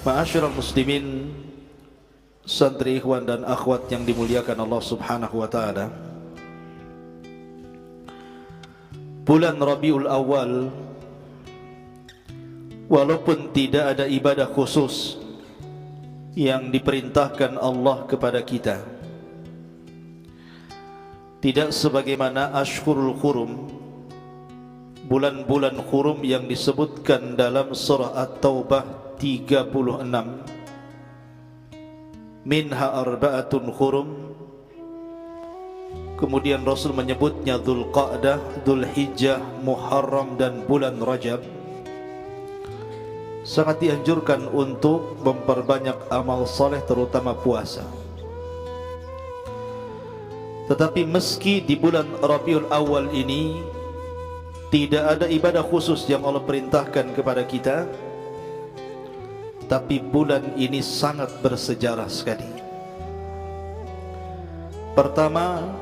Ma'asyiral muslimin, santri ikhwan dan akhwat yang dimuliakan Allah Subhanahu wa taala. Bulan Rabiul Awal, walaupun tidak ada ibadah khusus yang diperintahkan Allah kepada kita, tidak sebagaimana Ashhurul Hurum, bulan-bulan hurum yang disebutkan dalam surah At-Taubah 36, minha arba'atun hurum. Kemudian Rasul menyebutnya Dzulqa'dah, Dzulhijjah, Muharram dan bulan Rajab. Sangat dianjurkan untuk memperbanyak amal saleh, terutama puasa. Tetapi meski di bulan Rabiul Awal ini tidak ada ibadah khusus yang Allah perintahkan kepada kita, tapi bulan ini sangat bersejarah sekali. Pertama,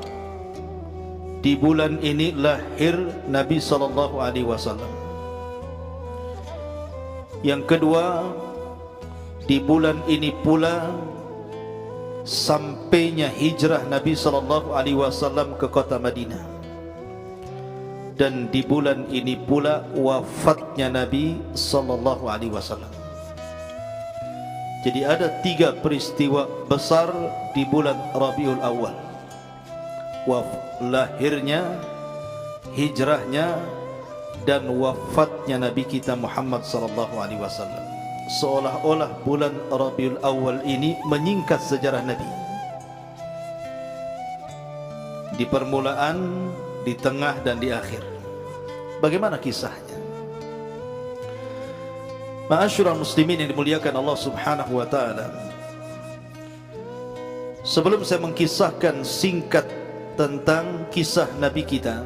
di bulan ini lahir Nabi SAW. Yang kedua, di bulan ini pula sampainya hijrah Nabi SAW ke kota Madinah. Dan di bulan ini pula wafatnya Nabi SAW. Jadi ada 3 peristiwa besar di bulan Rabiul Awal: lahirnya, hijrahnya, dan wafatnya Nabi kita Muhammad SAW. Seolah-olah bulan Rabiul Awal ini menyingkat sejarah Nabi, di permulaan, di tengah, dan di akhir. Bagaimana kisahnya? Ma'asyiral muslimin yang dimuliakan Allah Subhanahu wa taala, sebelum saya mengkisahkan singkat tentang kisah Nabi kita,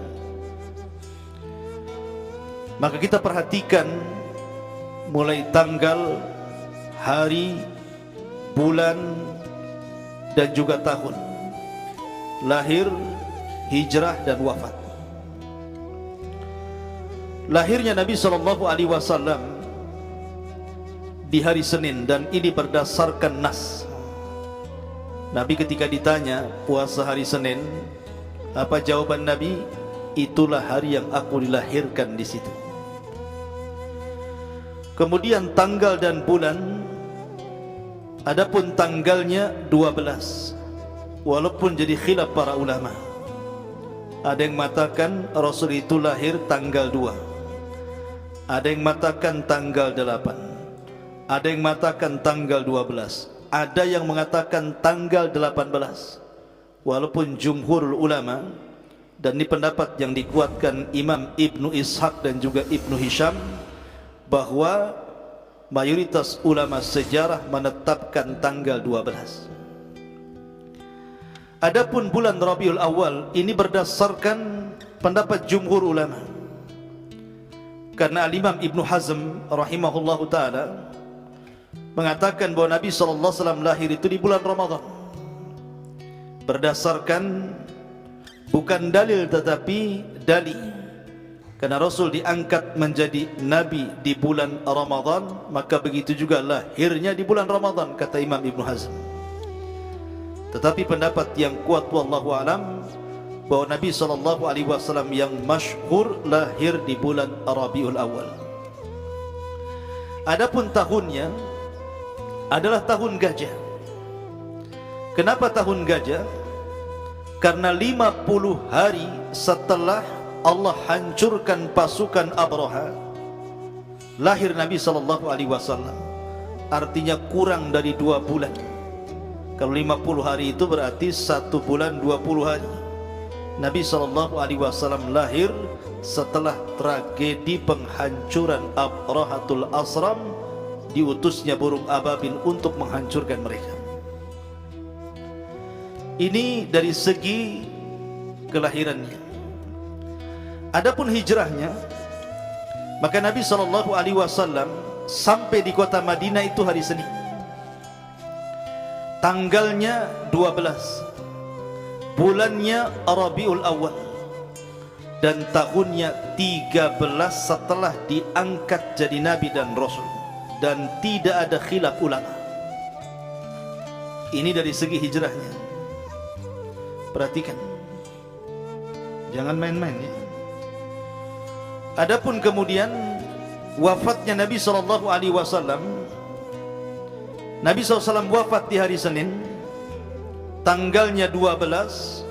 maka kita perhatikan mulai tanggal, hari, bulan, dan juga tahun lahir, hijrah, dan wafat. Lahirnya Nabi SAW di hari Senin, dan ini berdasarkan nas. Nabi ketika ditanya puasa hari Senin, apa jawaban Nabi? Itulah hari yang aku dilahirkan di situ. Kemudian tanggal dan bulan, adapun tanggalnya 12, walaupun jadi khilaf para ulama. Ada yang mengatakan Rasul itu lahir tanggal 2, ada yang mengatakan tanggal 8, ada yang mengatakan tanggal 12, ada yang mengatakan tanggal 18. Walaupun jumhurul ulama, dan ini pendapat yang dikuatkan Imam Ibnu Ishaq dan juga Ibnu Hisham, bahwa mayoritas ulama sejarah menetapkan tanggal 12. Adapun bulan Rabiul Awal ini berdasarkan pendapat jumhur ulama, karena Al-Imam Ibnu Hazm rahimahullahu ta'ala mengatakan bahwa Nabi SAW lahir itu di bulan Ramadan, berdasarkan bukan dalil tetapi dali, karena Rasul diangkat menjadi Nabi di bulan Ramadan, maka begitu juga lahirnya di bulan Ramadan, kata Imam Ibnu Hazm. Tetapi pendapat yang kuat wallahu alam, bahwa Nabi SAW yang masyhur lahir di bulan Rabiul Awal. Adapun tahunnya adalah tahun gajah. Kenapa tahun gajah? Karena 50 hari setelah Allah hancurkan pasukan Abraha, lahir Nabi SAW. Artinya kurang dari 2 bulan. Kalau 50 hari itu berarti 1 bulan 20 hari. Nabi SAW lahir setelah tragedi penghancuran Abrahatul Asram, diutusnya burung ababil untuk menghancurkan mereka. Ini dari segi kelahirannya. Adapun hijrahnya, maka Nabi SAW sampai di kota Madinah itu hari Senin. Tanggalnya 12, bulannya Rabiul Awal, dan tahunnya 13 setelah diangkat jadi Nabi dan Rasul. dan tidak ada khilaf ulama. Ini dari segi hijrahnya. Perhatikan, jangan main-main ya. Adapun kemudian wafatnya Nabi SAW, Nabi SAW wafat di hari Senin, tanggalnya 12,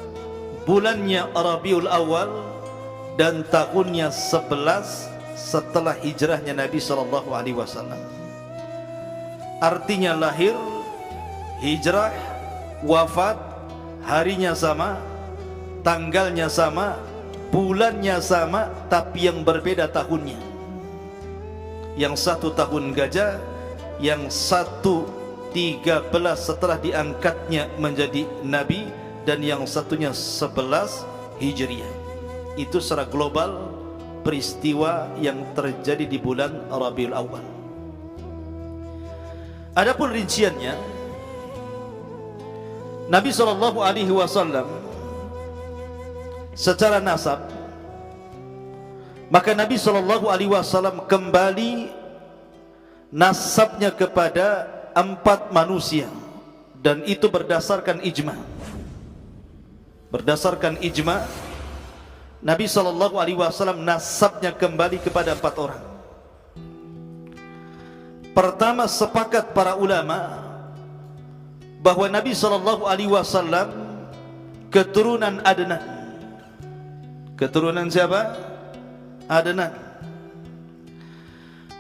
bulannya Rabiul Awal, dan tahunnya 11 setelah hijrahnya Nabi SAW. Artinya lahir, hijrah, wafat, harinya sama, tanggalnya sama, bulannya sama, tapi yang berbeda tahunnya. Yang satu tahun gajah, yang satu 13 setelah diangkatnya menjadi Nabi, dan yang satunya 11 Hijriah. Itu secara global peristiwa yang terjadi di bulan Rabiul Awal. Adapun rinciannya, Nabi SAW secara nasab, maka Nabi SAW kembali nasabnya kepada 4 manusia, dan itu berdasarkan ijma. Berdasarkan ijma, Nabi SAW nasabnya kembali kepada 4 orang. Pertama, sepakat para ulama bahwa Nabi SAW keturunan Adnan. Keturunan siapa? Adnan.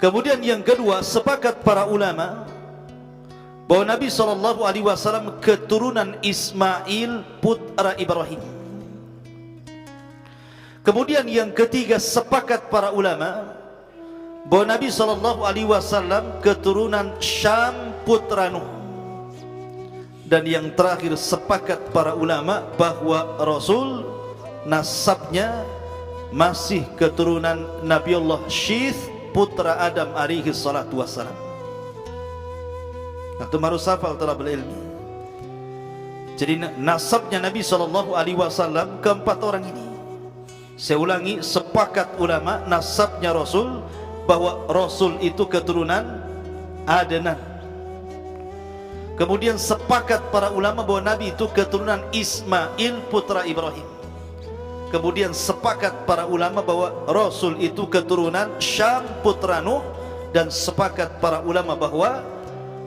Kemudian yang kedua, sepakat para ulama bahwa Nabi SAW keturunan Ismail putra Ibrahim. Kemudian yang ketiga, sepakat para ulama bahwa Nabi SAW keturunan Syam putra Nuh. Dan yang terakhir, sepakat para ulama bahwa Rasul nasabnya masih keturunan Nabiullah Syith putra Adam alaihi salatu wassalam. Atau harus hafal talabul ilmi. Jadi nasabnya Nabi SAW keempat orang ini. Saya ulangi, sepakat ulama nasabnya Rasul bahwa Rasul itu keturunan Adnan. Kemudian sepakat para ulama bahwa Nabi itu keturunan Ismail putra Ibrahim. Kemudian sepakat para ulama bahwa Rasul itu keturunan Syam putra Nuh. Dan sepakat para ulama bahwa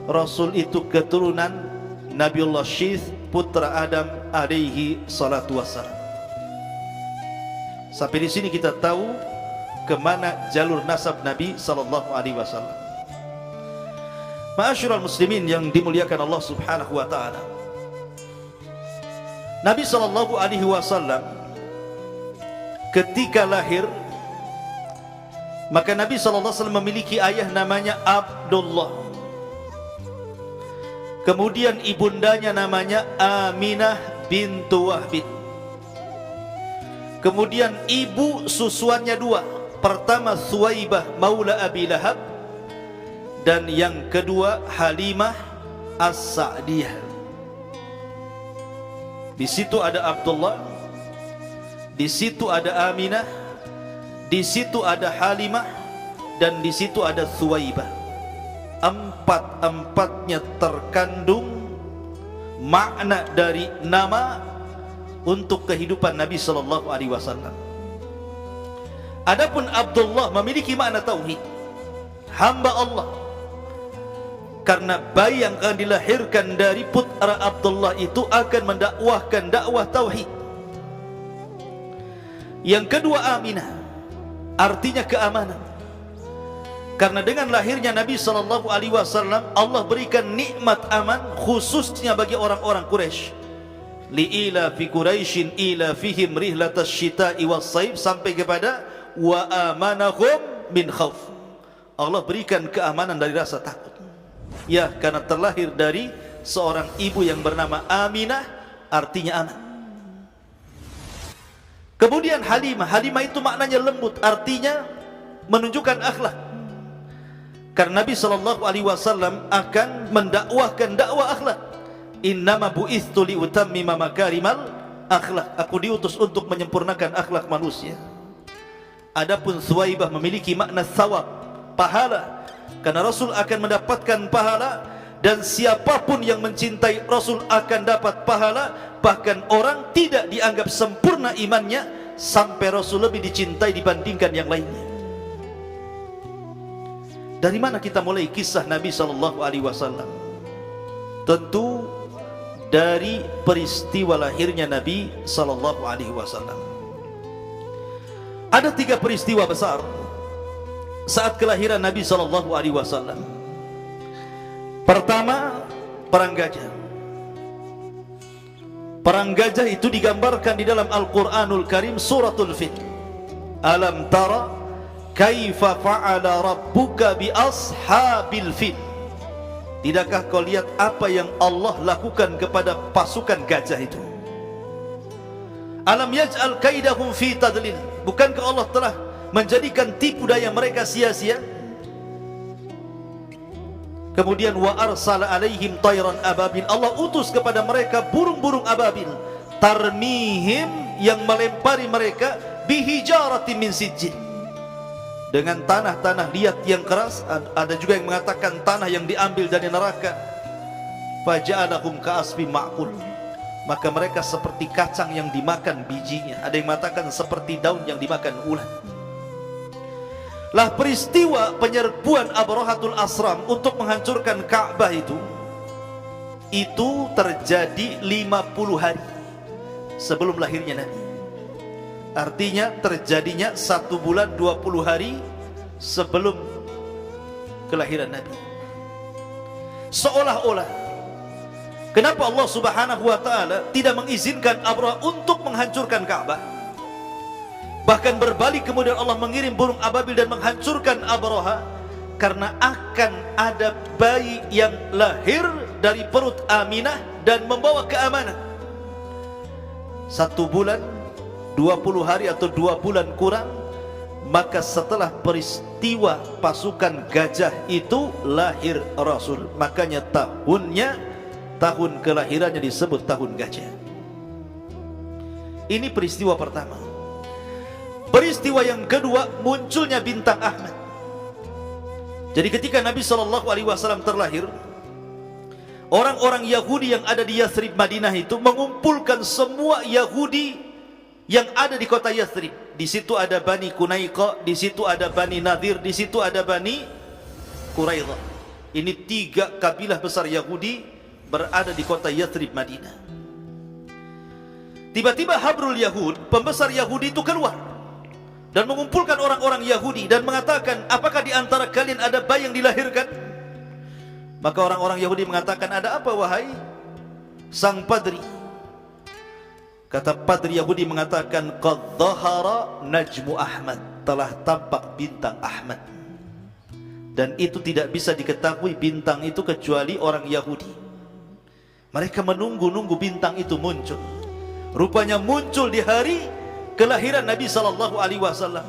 Rasul itu keturunan Nabiullah Syith putra Adam alaihi salatu wassalam. Sampai di sini kita tahu kemana jalur nasab Nabi SAW. Ma'asyiral muslimin yang dimuliakan Allah Subhanahu wa ta'ala, Nabi SAW ketika lahir, maka Nabi SAW memiliki ayah namanya Abdullah. Kemudian ibundanya namanya Aminah bintu Wahbin. Kemudian ibu susuannya 2. Pertama Suwaibah maula Abi Lahab, dan yang kedua Halimah As-Sa'diyah. Di situ ada Abdullah, di situ ada Aminah, di situ ada Halimah, dan di situ ada Suwaibah. Empat-empatnya terkandung makna dari nama untuk kehidupan Nabi SAW. Adapun Abdullah memiliki makna tauhid, hamba Allah. Karena bayi yang akan dilahirkan dari putra Abdullah itu akan mendakwahkan dakwah tauhid. Yang kedua Aminah, artinya keamanan. Karena dengan lahirnya Nabi SAW, Allah berikan nikmat aman khususnya bagi orang-orang Quraisy. Li'ila fi Quraisyin ila fihim rihlatas syita'i was-saif, sampai kepada wa amanahum min khauf. Allah berikan keamanan dari rasa takut. Ya, karena terlahir dari seorang ibu yang bernama Aminah, artinya aman. Kemudian Halimah, Halimah itu maknanya lembut, artinya menunjukkan akhlak. Karena Nabi SAW akan mendakwahkan dakwah akhlak. Innama bu'ithtu liutammima makarimal akhlak. Aku diutus untuk menyempurnakan akhlak manusia. Adapun Suwaibah memiliki makna thawab, pahala. karena Rasul akan mendapatkan pahala, dan siapapun yang mencintai Rasul akan dapat pahala. Bahkan orang tidak dianggap sempurna imannya sampai Rasul lebih dicintai dibandingkan yang lainnya. Dari mana kita mulai kisah Nabi SAW? Tentu dari peristiwa lahirnya Nabi SAW. Ada 3 peristiwa besar saat kelahiran Nabi SAW. Pertama, perang gajah. Perang gajah itu digambarkan di dalam Al-Quranul Karim, suratul Fil. Alam tara kaifa fa'ala rabbuka bi ashabil fil. Tidakkah kau lihat apa yang Allah lakukan kepada pasukan gajah itu? Alam yaj'al kaidahum fi tadlil. Bukankah Allah telah menjadikan tipu daya mereka sia-sia? Kemudian wa arsala alaihim tayran ababil. Allah utus kepada mereka burung-burung ababil, tarmihim, yang melempari mereka, bihijaratin min sijil, dengan tanah-tanah liat yang keras. Ada juga yang mengatakan tanah yang diambil dari neraka. Faja'alahum ka'asfin ma'kul, maka mereka seperti kacang yang dimakan bijinya. Ada yang mengatakan seperti daun yang dimakan ulat. Lah peristiwa penyerbuan Abrahatul Asram untuk menghancurkan Ka'bah itu terjadi 50 hari sebelum lahirnya Nabi. Artinya terjadinya 1 bulan 20 hari sebelum kelahiran Nabi. Seolah-olah, kenapa Allah Subhanahu wa ta'ala tidak mengizinkan Abraha untuk menghancurkan Ka'bah? Bahkan berbalik kemudian Allah mengirim burung ababil dan menghancurkan Abraha, karena akan ada bayi yang lahir dari perut Aminah dan membawa keamanan. 1 bulan 20 hari atau 2 bulan kurang, maka setelah peristiwa pasukan gajah itu lahir Rasul. Makanya tahun kelahirannya disebut tahun gajah. Ini peristiwa pertama. Peristiwa yang kedua, munculnya bintang Ahmad. Jadi ketika Nabi SAW terlahir, orang-orang Yahudi yang ada di Yathrib Madinah itu mengumpulkan semua Yahudi yang ada di kota Yathrib. Di situ ada Bani Kunaiqa, di situ ada Bani Nadir, di situ ada Bani Quraidah. Ini 3 kabilah besar Yahudi berada di kota Yathrib Madinah. Tiba-tiba Habrul Yahud, pembesar Yahudi itu keluar dan mengumpulkan orang-orang Yahudi dan mengatakan, apakah di antara kalian ada bayi yang dilahirkan? Maka orang-orang Yahudi mengatakan, ada apa wahai sang padri? Kata padri Yahudi mengatakan, qad dhahara najmu Ahmad, telah tampak bintang Ahmad. Dan itu tidak bisa diketahui bintang itu kecuali orang Yahudi. Mereka menunggu-nunggu bintang itu muncul. Rupanya muncul di hari kelahiran Nabi SAW.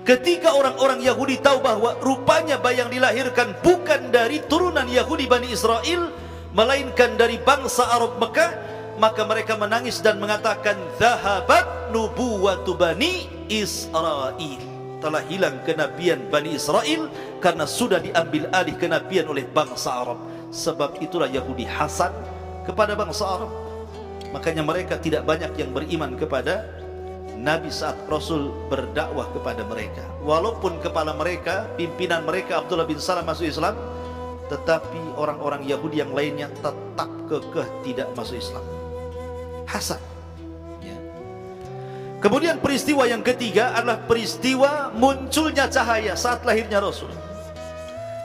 Ketika orang-orang Yahudi tahu bahwa rupanya bayi yang dilahirkan bukan dari turunan Yahudi Bani Israel, melainkan dari bangsa Arab Mekah, maka mereka menangis dan mengatakan, zahabat nubuwatu Bani Israel, telah hilang kenabian Bani Israel karena sudah diambil alih kenabian oleh bangsa Arab. Sebab itulah Yahudi hasad kepada bangsa Arab. Makanya mereka tidak banyak yang beriman kepada Nabi saat Rasul berdakwah kepada mereka. Walaupun kepala mereka, pimpinan mereka Abdullah bin Salam masuk Islam, tetapi orang-orang Yahudi yang lainnya tetap kekeh tidak masuk Islam. Hasad ya. Kemudian peristiwa yang ketiga adalah peristiwa munculnya cahaya saat lahirnya Rasul,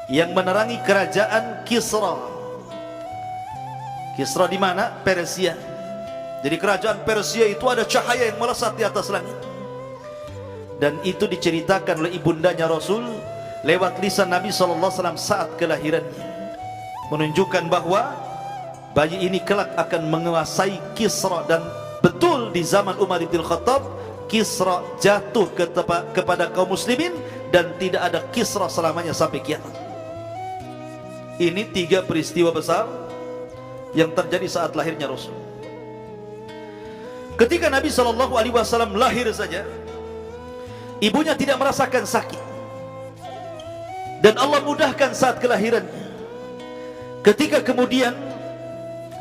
yang menerangi kerajaan Kisra. Kisra di mana? Persia. Jadi kerajaan Persia itu ada cahaya yang melesat di atas langit. Dan itu diceritakan oleh ibundanya Rasul lewat lisan Nabi SAW saat kelahirannya, menunjukkan bahwa bayi ini kelak akan menguasai Kisra. Dan betul di zaman Umar bin Khattab, Kisra jatuh kepada kaum muslimin, dan tidak ada Kisra selamanya sampai kiamat. Ini 3 peristiwa besar yang terjadi saat lahirnya Rasul. Ketika Nabi SAW lahir saja, ibunya tidak merasakan sakit. dan Allah mudahkan saat kelahirannya. Ketika kemudian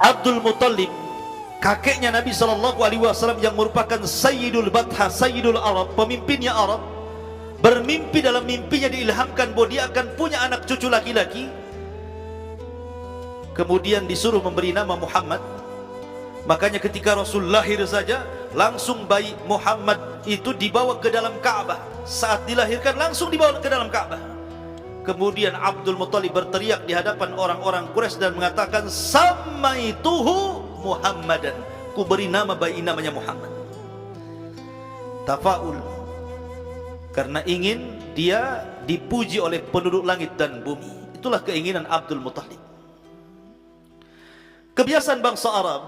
Abdul Muttalib, kakeknya Nabi SAW yang merupakan Sayyidul Batha, Sayyidul Arab, pemimpinnya Arab, bermimpi, dalam mimpinya diilhamkan bahwa dia akan punya anak cucu laki-laki. Kemudian disuruh memberi nama Muhammad. Makanya ketika Rasul lahir saja, langsung bayi Muhammad itu dibawa ke dalam Ka'bah. Saat dilahirkan langsung dibawa ke dalam Ka'bah. Kemudian Abdul Muttalib berteriak di hadapan orang-orang Quraisy dan mengatakan, "Samaituhu Muhammadan." Ku beri nama bayi namanya Muhammad. Tafaul, karena ingin dia dipuji oleh penduduk langit dan bumi. Itulah keinginan Abdul Muttalib. Kebiasaan bangsa Arab,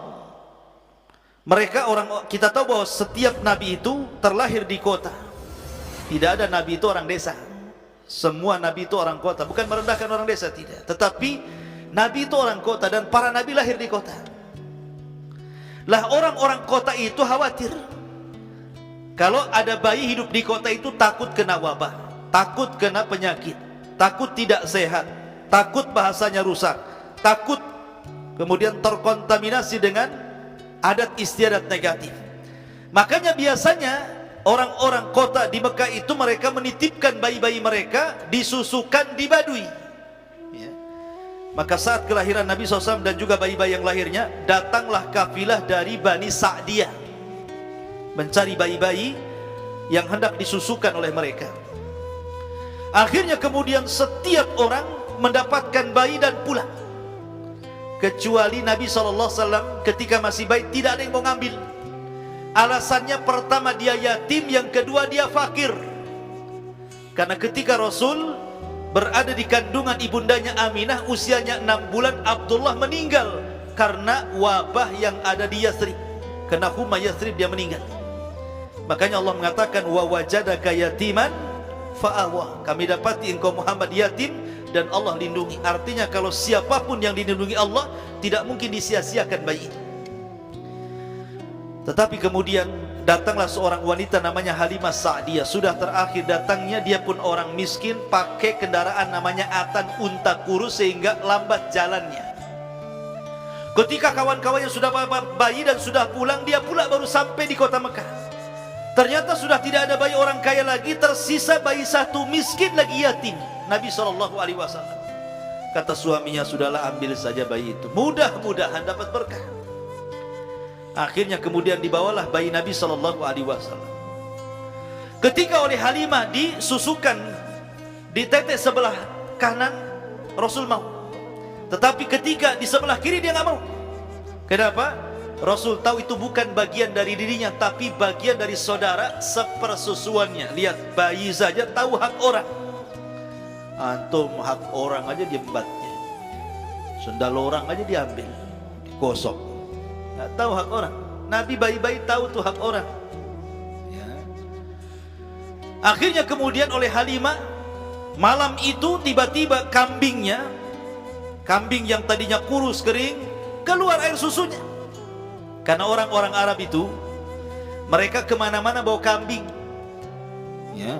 mereka kita tahu bahwa setiap nabi itu terlahir di kota. Tidak ada nabi itu orang desa. Semua nabi itu orang kota. Bukan merendahkan orang desa, tidak. Tetapi nabi itu orang kota dan para nabi lahir di kota. Lah orang-orang kota itu khawatir. Kalau ada bayi hidup di kota itu takut kena wabah, takut kena penyakit, takut tidak sehat, takut bahasanya rusak, takut kemudian terkontaminasi dengan adat istiadat negatif. Makanya biasanya orang-orang kota di Mekah itu mereka menitipkan bayi-bayi mereka disusukan di Badui ya. Maka saat kelahiran Nabi SAW dan juga bayi-bayi yang lahirnya, datanglah kafilah dari Bani Sa'diyah mencari bayi-bayi yang hendak disusukan oleh mereka. Akhirnya kemudian setiap orang mendapatkan bayi dan pulang, kecuali Nabi SAW ketika masih bayi tidak ada yang mau ngambil. Alasannya pertama dia yatim, yang kedua dia fakir. Karena ketika Rasul berada di kandungan ibundanya Aminah, usianya 6 bulan, Abdullah meninggal karena wabah yang ada di Yathrib. Kena huma Yathrib, dia meninggal. Makanya Allah mengatakan, wa wajadaka yatiman fa'awa. Kami dapati engkau Muhammad yatim dan Allah lindungi. Artinya kalau siapapun yang dilindungi Allah, tidak mungkin disia-siakan bayi itu. Tetapi kemudian datanglah seorang wanita namanya Halimah Sa'diyah. Sudah terakhir datangnya, dia pun orang miskin, pakai kendaraan namanya atan, unta kurus, sehingga lambat jalannya. Ketika kawan-kawannya sudah bayi dan sudah pulang, dia pula baru sampai di kota Mekah. Ternyata sudah tidak ada bayi orang kaya lagi, tersisa bayi satu miskin lagi, yatim. Nabi SAW kata suaminya, sudahlah ambil saja bayi itu, mudah-mudahan dapat berkah. Akhirnya kemudian dibawalah bayi Nabi SAW. Ketika oleh Halimah disusukan di tetek sebelah kanan, Rasul mau. Tetapi ketika di sebelah kiri dia nggak mau. Kenapa? Rasul tahu itu bukan bagian dari dirinya, tapi bagian dari saudara sepersusuannya. Lihat, bayi saja tahu hak orang. Antum hak orang aja diembatnya, sendal orang aja diambil, digosok. Nggak tahu hak orang. Nabi bayi-bayi tahu tuh hak orang ya. Akhirnya kemudian oleh Halimah, malam itu tiba-tiba kambingnya, kambing yang tadinya kurus kering, keluar air susunya. Karena orang-orang Arab itu mereka kemana-mana bawa kambing ya.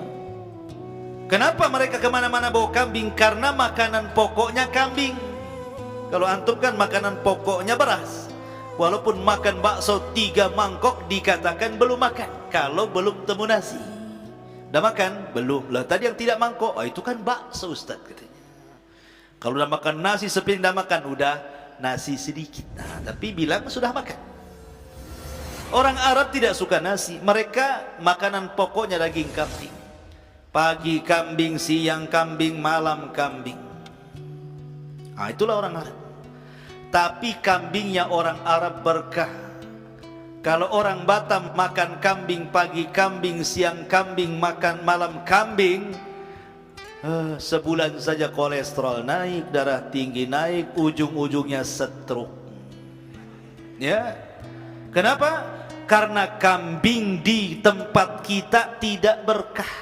Kenapa mereka kemana-mana bawa kambing? Karena makanan pokoknya kambing. Kalau antum kan makanan pokoknya beras. Walaupun makan bakso 3 mangkok dikatakan belum makan, kalau belum temu nasi. Udah makan? Belum. Lah tadi yang tidak mangkok, oh itu kan bakso Ustaz katanya. Kalau udah makan nasi sepiring, udah makan, udah nasi sedikit. Nah, tapi bilang sudah makan. Orang Arab tidak suka nasi. Mereka makanan pokoknya daging kambing. Pagi kambing, siang kambing, malam kambing. Nah, itulah orang Arab. Tapi kambingnya orang Arab berkah. Kalau orang Batam makan kambing pagi, kambing siang, kambing makan malam kambing, sebulan saja kolesterol naik, darah tinggi naik, ujung-ujungnya stroke. Ya, kenapa? Karena kambing di tempat kita tidak berkah.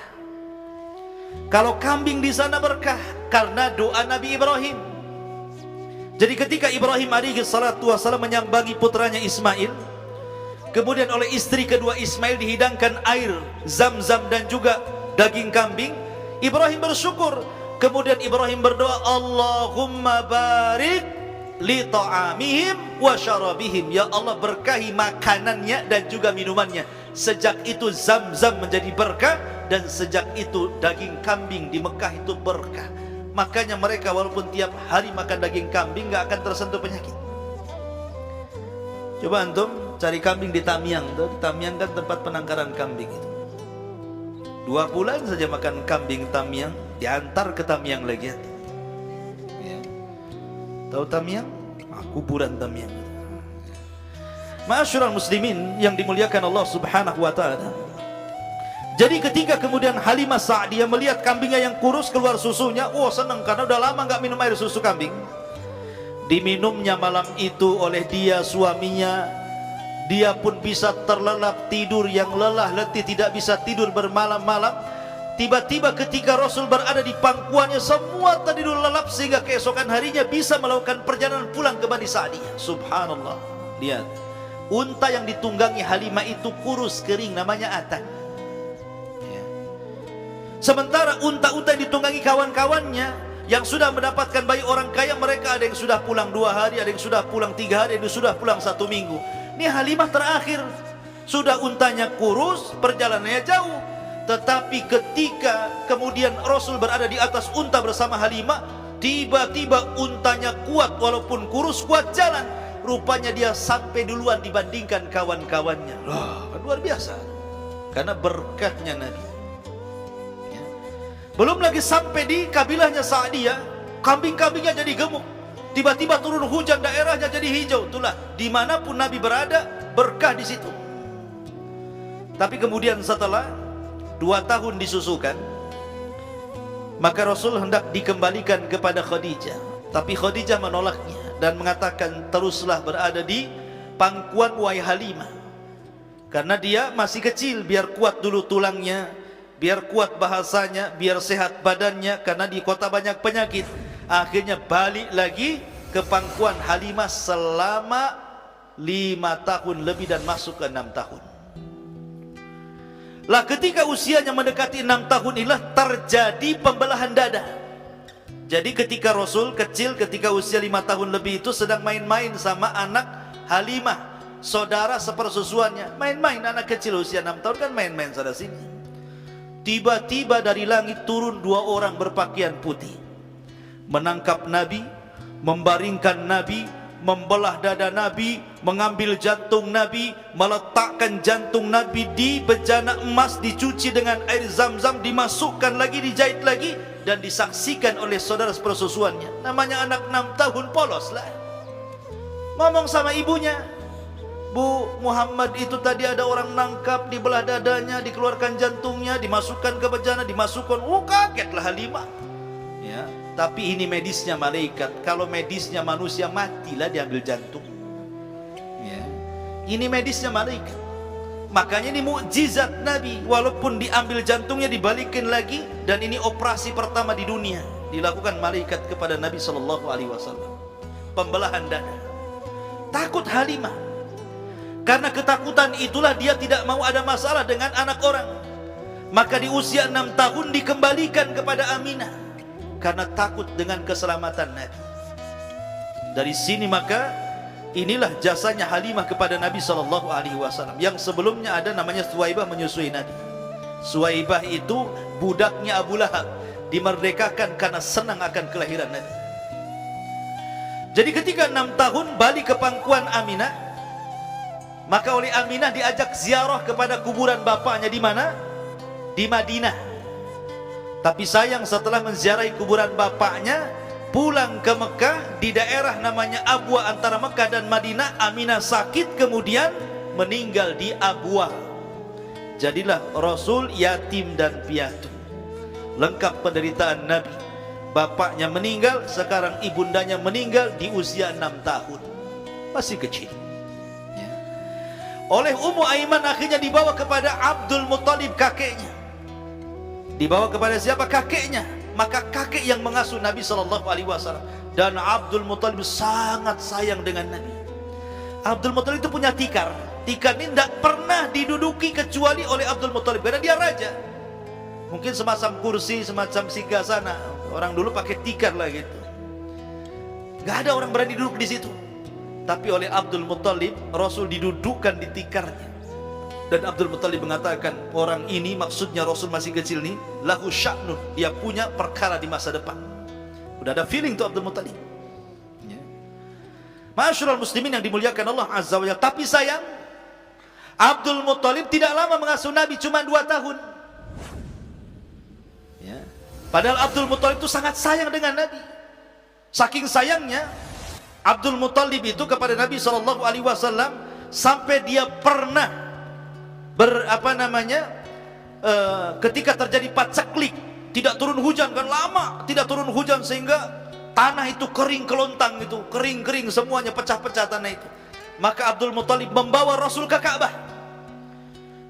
Kalau kambing di sana berkah karena doa Nabi Ibrahim. Jadi ketika Ibrahim alaihi salatu wasallam menyambangi putranya Ismail, kemudian oleh istri kedua Ismail dihidangkan air Zam-Zam dan juga daging kambing, Ibrahim bersyukur Kemudian Ibrahim berdoa, Allahumma barik li ta'amihim wa syarabihim. Ya Allah, berkahi makanannya dan juga minumannya. Sejak itu Zam-Zam menjadi berkah, dan sejak itu daging kambing di Mekah itu berkah. Makanya mereka walaupun tiap hari makan daging kambing gak akan tersentuh penyakit. Coba antum cari kambing di Tamiang tuh. Di Tamiang kan tempat penangkaran kambing itu. 2 bulan saja makan kambing Tamiang, diantar ke Tamiang lagi. Ya. Tahu Tamiang? Kuburan Tamiang. Ma'asyiral muslimin yang dimuliakan Allah Subhanahu wa taala. Jadi ketika kemudian Halimah Sa'diyah melihat kambingnya yang kurus keluar susunya, senang karena udah lama nggak minum air susu kambing. Diminumnya malam itu oleh dia suaminya. Dia pun bisa terlelap tidur yang lelah letih, tidak bisa tidur bermalam-malam. Tiba-tiba ketika Rasul berada di pangkuannya, semua tertidur lelap sehingga keesokan harinya bisa melakukan perjalanan pulang ke Bani Sa'diyah. Subhanallah. Lihat, unta yang ditunggangi Halimah itu kurus kering, namanya Atan. Ya. Sementara unta-unta yang ditunggangi kawan-kawannya yang sudah mendapatkan bayi orang kaya, mereka ada yang sudah pulang 2 hari, ada yang sudah pulang 3 hari, ada yang sudah pulang 1 minggu. Ini Halimah terakhir, sudah untanya kurus, perjalanannya jauh. Tetapi ketika kemudian Rasul berada di atas unta bersama Halimah, tiba-tiba untanya kuat, walaupun kurus kuat jalan. Rupanya dia sampai duluan dibandingkan kawan-kawannya. Luar biasa, karena berkahnya Nabi. Ya. Belum lagi sampai di kabilahnya Sa'diyah, kambing-kambingnya jadi gemuk. Tiba-tiba turun hujan, daerahnya jadi hijau. Itulah, dimanapun Nabi berada, berkah di situ. Tapi kemudian setelah 2 tahun disusukan, maka Rasul hendak dikembalikan kepada Khadijah. Tapi Khadijah menolaknya dan mengatakan, teruslah berada di pangkuan wahai Halimah. Karena dia masih kecil, biar kuat dulu tulangnya, biar kuat bahasanya, biar sehat badannya, karena di kota banyak penyakit. Akhirnya balik lagi ke pangkuan Halimah selama 5 tahun lebih dan masuk ke 6 tahun. Lah ketika usianya mendekati 6 tahun inilah terjadi pembelahan dada. Jadi ketika Rasul kecil, ketika usia 5 tahun lebih itu sedang main-main sama anak Halimah, saudara sepersusuannya. Main-main, anak kecil usia 6 tahun kan main-main sana sini. Tiba-tiba dari langit turun 2 orang berpakaian putih, menangkap Nabi, membaringkan Nabi, membelah dada Nabi, mengambil jantung Nabi, meletakkan jantung Nabi di bejana emas, dicuci dengan air Zam-Zam, dimasukkan lagi, dijahit lagi, dan disaksikan oleh saudara sepersusuannya. Namanya anak 6 tahun, polos lah. Ngomong sama ibunya, Bu, Muhammad itu tadi ada orang nangkap, dibelah dadanya, dikeluarkan jantungnya, dimasukkan ke bejana, dimasukkan. Kagetlah Halimah. Ya, tapi ini medisnya malaikat. Kalau medisnya manusia, matilah diambil jantung. Ya, ini medisnya malaikat. Makanya ini mukjizat Nabi. Walaupun diambil jantungnya, dibalikin lagi, dan ini operasi pertama di dunia dilakukan malaikat kepada Nabi SAW. Pembelahan dada. Takut Halimah. Karena ketakutan itulah dia tidak mau ada masalah dengan anak orang. Maka di usia 6 tahun dikembalikan kepada Aminah, karena takut dengan keselamatan Nabi. Dari sini maka inilah jasanya Halimah kepada Nabi SAW. Yang sebelumnya ada namanya Suwaibah menyusui Nabi. Suwaibah itu budaknya Abu Lahab, dimerdekakan karena senang akan kelahiran Nabi. Jadi ketika 6 tahun balik ke pangkuan Aminah, maka oleh Aminah diajak ziarah kepada kuburan bapaknya. Di mana? Di Madinah. Tapi sayang setelah menziarahi kuburan bapaknya, pulang ke Mekah, di daerah namanya Abwa antara Mekah dan Madinah, Aminah sakit kemudian meninggal di Abwa. Jadilah Rasul yatim dan piatu. Lengkap penderitaan Nabi. Bapaknya meninggal, sekarang ibundanya meninggal di usia 6 tahun. Masih kecil. Oleh Ummu Aiman akhirnya dibawa kepada Abdul Muttalib, kakeknya. Dibawa kepada siapa? Kakeknya. Maka kakek yang mengasuh Nabi SAW. Dan Abdul Muttalib sangat sayang dengan Nabi. Abdul Muttalib itu punya tikar. Tikar ini tidak pernah diduduki kecuali oleh Abdul Muttalib, karena dia raja. Mungkin semacam kursi, semacam singgasana. Orang dulu pakai tikar lah gitu. Gak ada orang berani duduk di situ. Tapi oleh Abdul Muttalib, Rasul didudukkan di tikarnya. Dan Abdul Muttalib mengatakan, orang ini maksudnya Rasul masih kecil nih, lahu sya'nun, dia punya perkara di masa depan. Udah ada feeling tuh Abdul Muttalib. Ya. Ma'asyiral muslimin yang dimuliakan Allah Azza wa Jalla. Tapi sayang, Abdul Muttalib tidak lama mengasuh Nabi, cuma 2 tahun. Ya. Padahal Abdul Muttalib itu sangat sayang dengan Nabi. Saking sayangnya Abdul Muttalib itu kepada Nabi SAW, sampai dia pernah ketika terjadi paceklik, tidak turun hujan kan, lama tidak turun hujan sehingga tanah itu kering kelontang, itu kering semuanya, pecah-pecah tanah itu. Maka Abdul Muttalib membawa Rasul ke Ka'bah.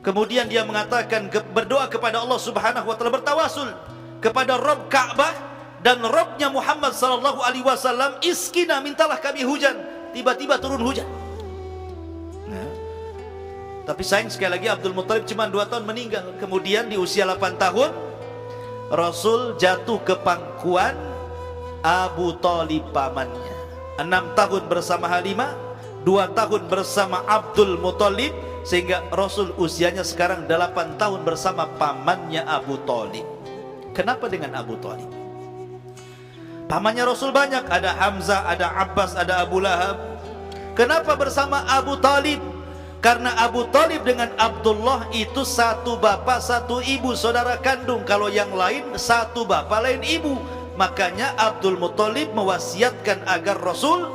Kemudian dia mengatakan, berdoa kepada Allah Subhanahu wa taala, bertawasul kepada Rabb Ka'bah dan Rabbnya Muhammad sallallahu alaihi wasallam, iskina, mintalah kami hujan. Tiba-tiba turun hujan. Nah, tapi sayang sekali lagi Abdul Muttalib cuma 2 tahun meninggal. Kemudian di usia 8 tahun Rasul jatuh ke pangkuan Abu Thalib pamannya. 6 tahun bersama Halimah, 2 tahun bersama Abdul Muttalib, sehingga Rasul usianya sekarang 8 tahun bersama pamannya Abu Thalib. Kenapa dengan Abu Thalib? Pamannya Rasul banyak, ada Hamzah, ada Abbas, ada Abu Lahab. Kenapa bersama Abu Thalib? Karena Abu Thalib dengan Abdullah itu satu bapak satu ibu, saudara kandung. Kalau yang lain satu bapak lain ibu. Makanya Abdul Muttalib mewasiatkan agar Rasul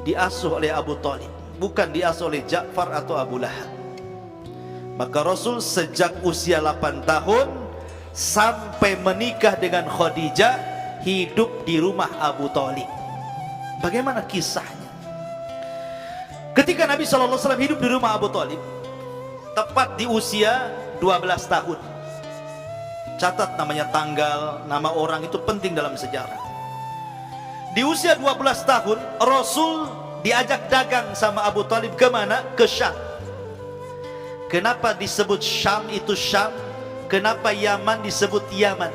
diasuh oleh Abu Thalib, bukan diasuh oleh Ja'far atau Abu Lahab. Maka Rasul sejak usia 8 tahun sampai menikah dengan Khadijah hidup di rumah Abu Thalib. Bagaimana kisahnya? Ketika Nabi SAW hidup di rumah Abu Thalib, tepat di usia 12 tahun. Catat namanya, tanggal, nama orang itu penting dalam sejarah. Di usia 12 tahun Rasul diajak dagang sama Abu Thalib. Kemana? Ke Syam. Kenapa disebut Syam itu Syam? Kenapa Yaman disebut Yaman?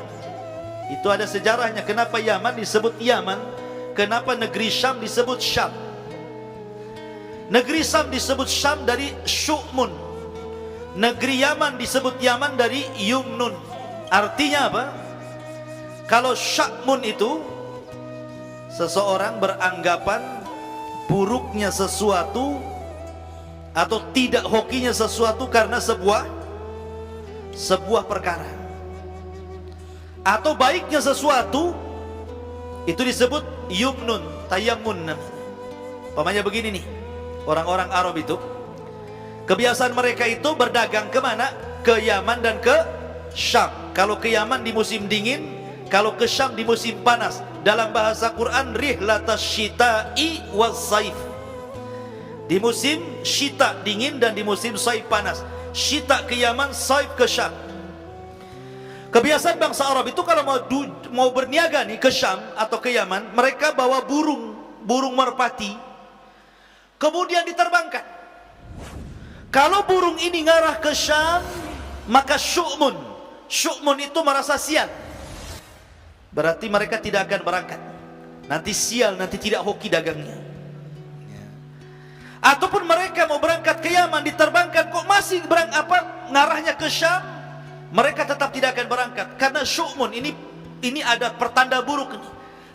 Itu ada sejarahnya. Kenapa Yaman disebut Yaman? Kenapa negeri Syam disebut Syam? Negeri Syam disebut Syam dari Syu'mun. Negeri Yaman disebut Yaman dari Yumnun. Artinya apa? Kalau Sya'mun itu seseorang beranggapan buruknya sesuatu atau tidak hokinya sesuatu karena sebuah perkara, atau baiknya sesuatu itu disebut Yumnun, Tayammun namanya. Pamannya begini nih, orang-orang Arab itu kebiasaan mereka itu berdagang kemana? Ke Yaman dan ke Syam. Kalau ke Yaman di musim dingin, kalau ke Syam di musim panas. Dalam bahasa Quran, rihlatas syita'i was saif. Di musim syita dingin dan di musim saif panas. Syita ke Yaman, saif ke Syam. Kebiasaan bangsa Arab itu kalau mau berniaga nih ke Syam atau ke Yaman, mereka bawa burung merpati, kemudian diterbangkan. Kalau burung ini ngarah ke Syam, maka Syu'mun itu merasa sial. Berarti mereka tidak akan berangkat. Nanti sial, nanti tidak hoki dagangnya. Ataupun mereka mau berangkat ke Yaman, diterbangkan, kok masih ngarahnya ke Syam, mereka tetap tidak akan berangkat. Karena Syu'mun ini ada pertanda buruk ini.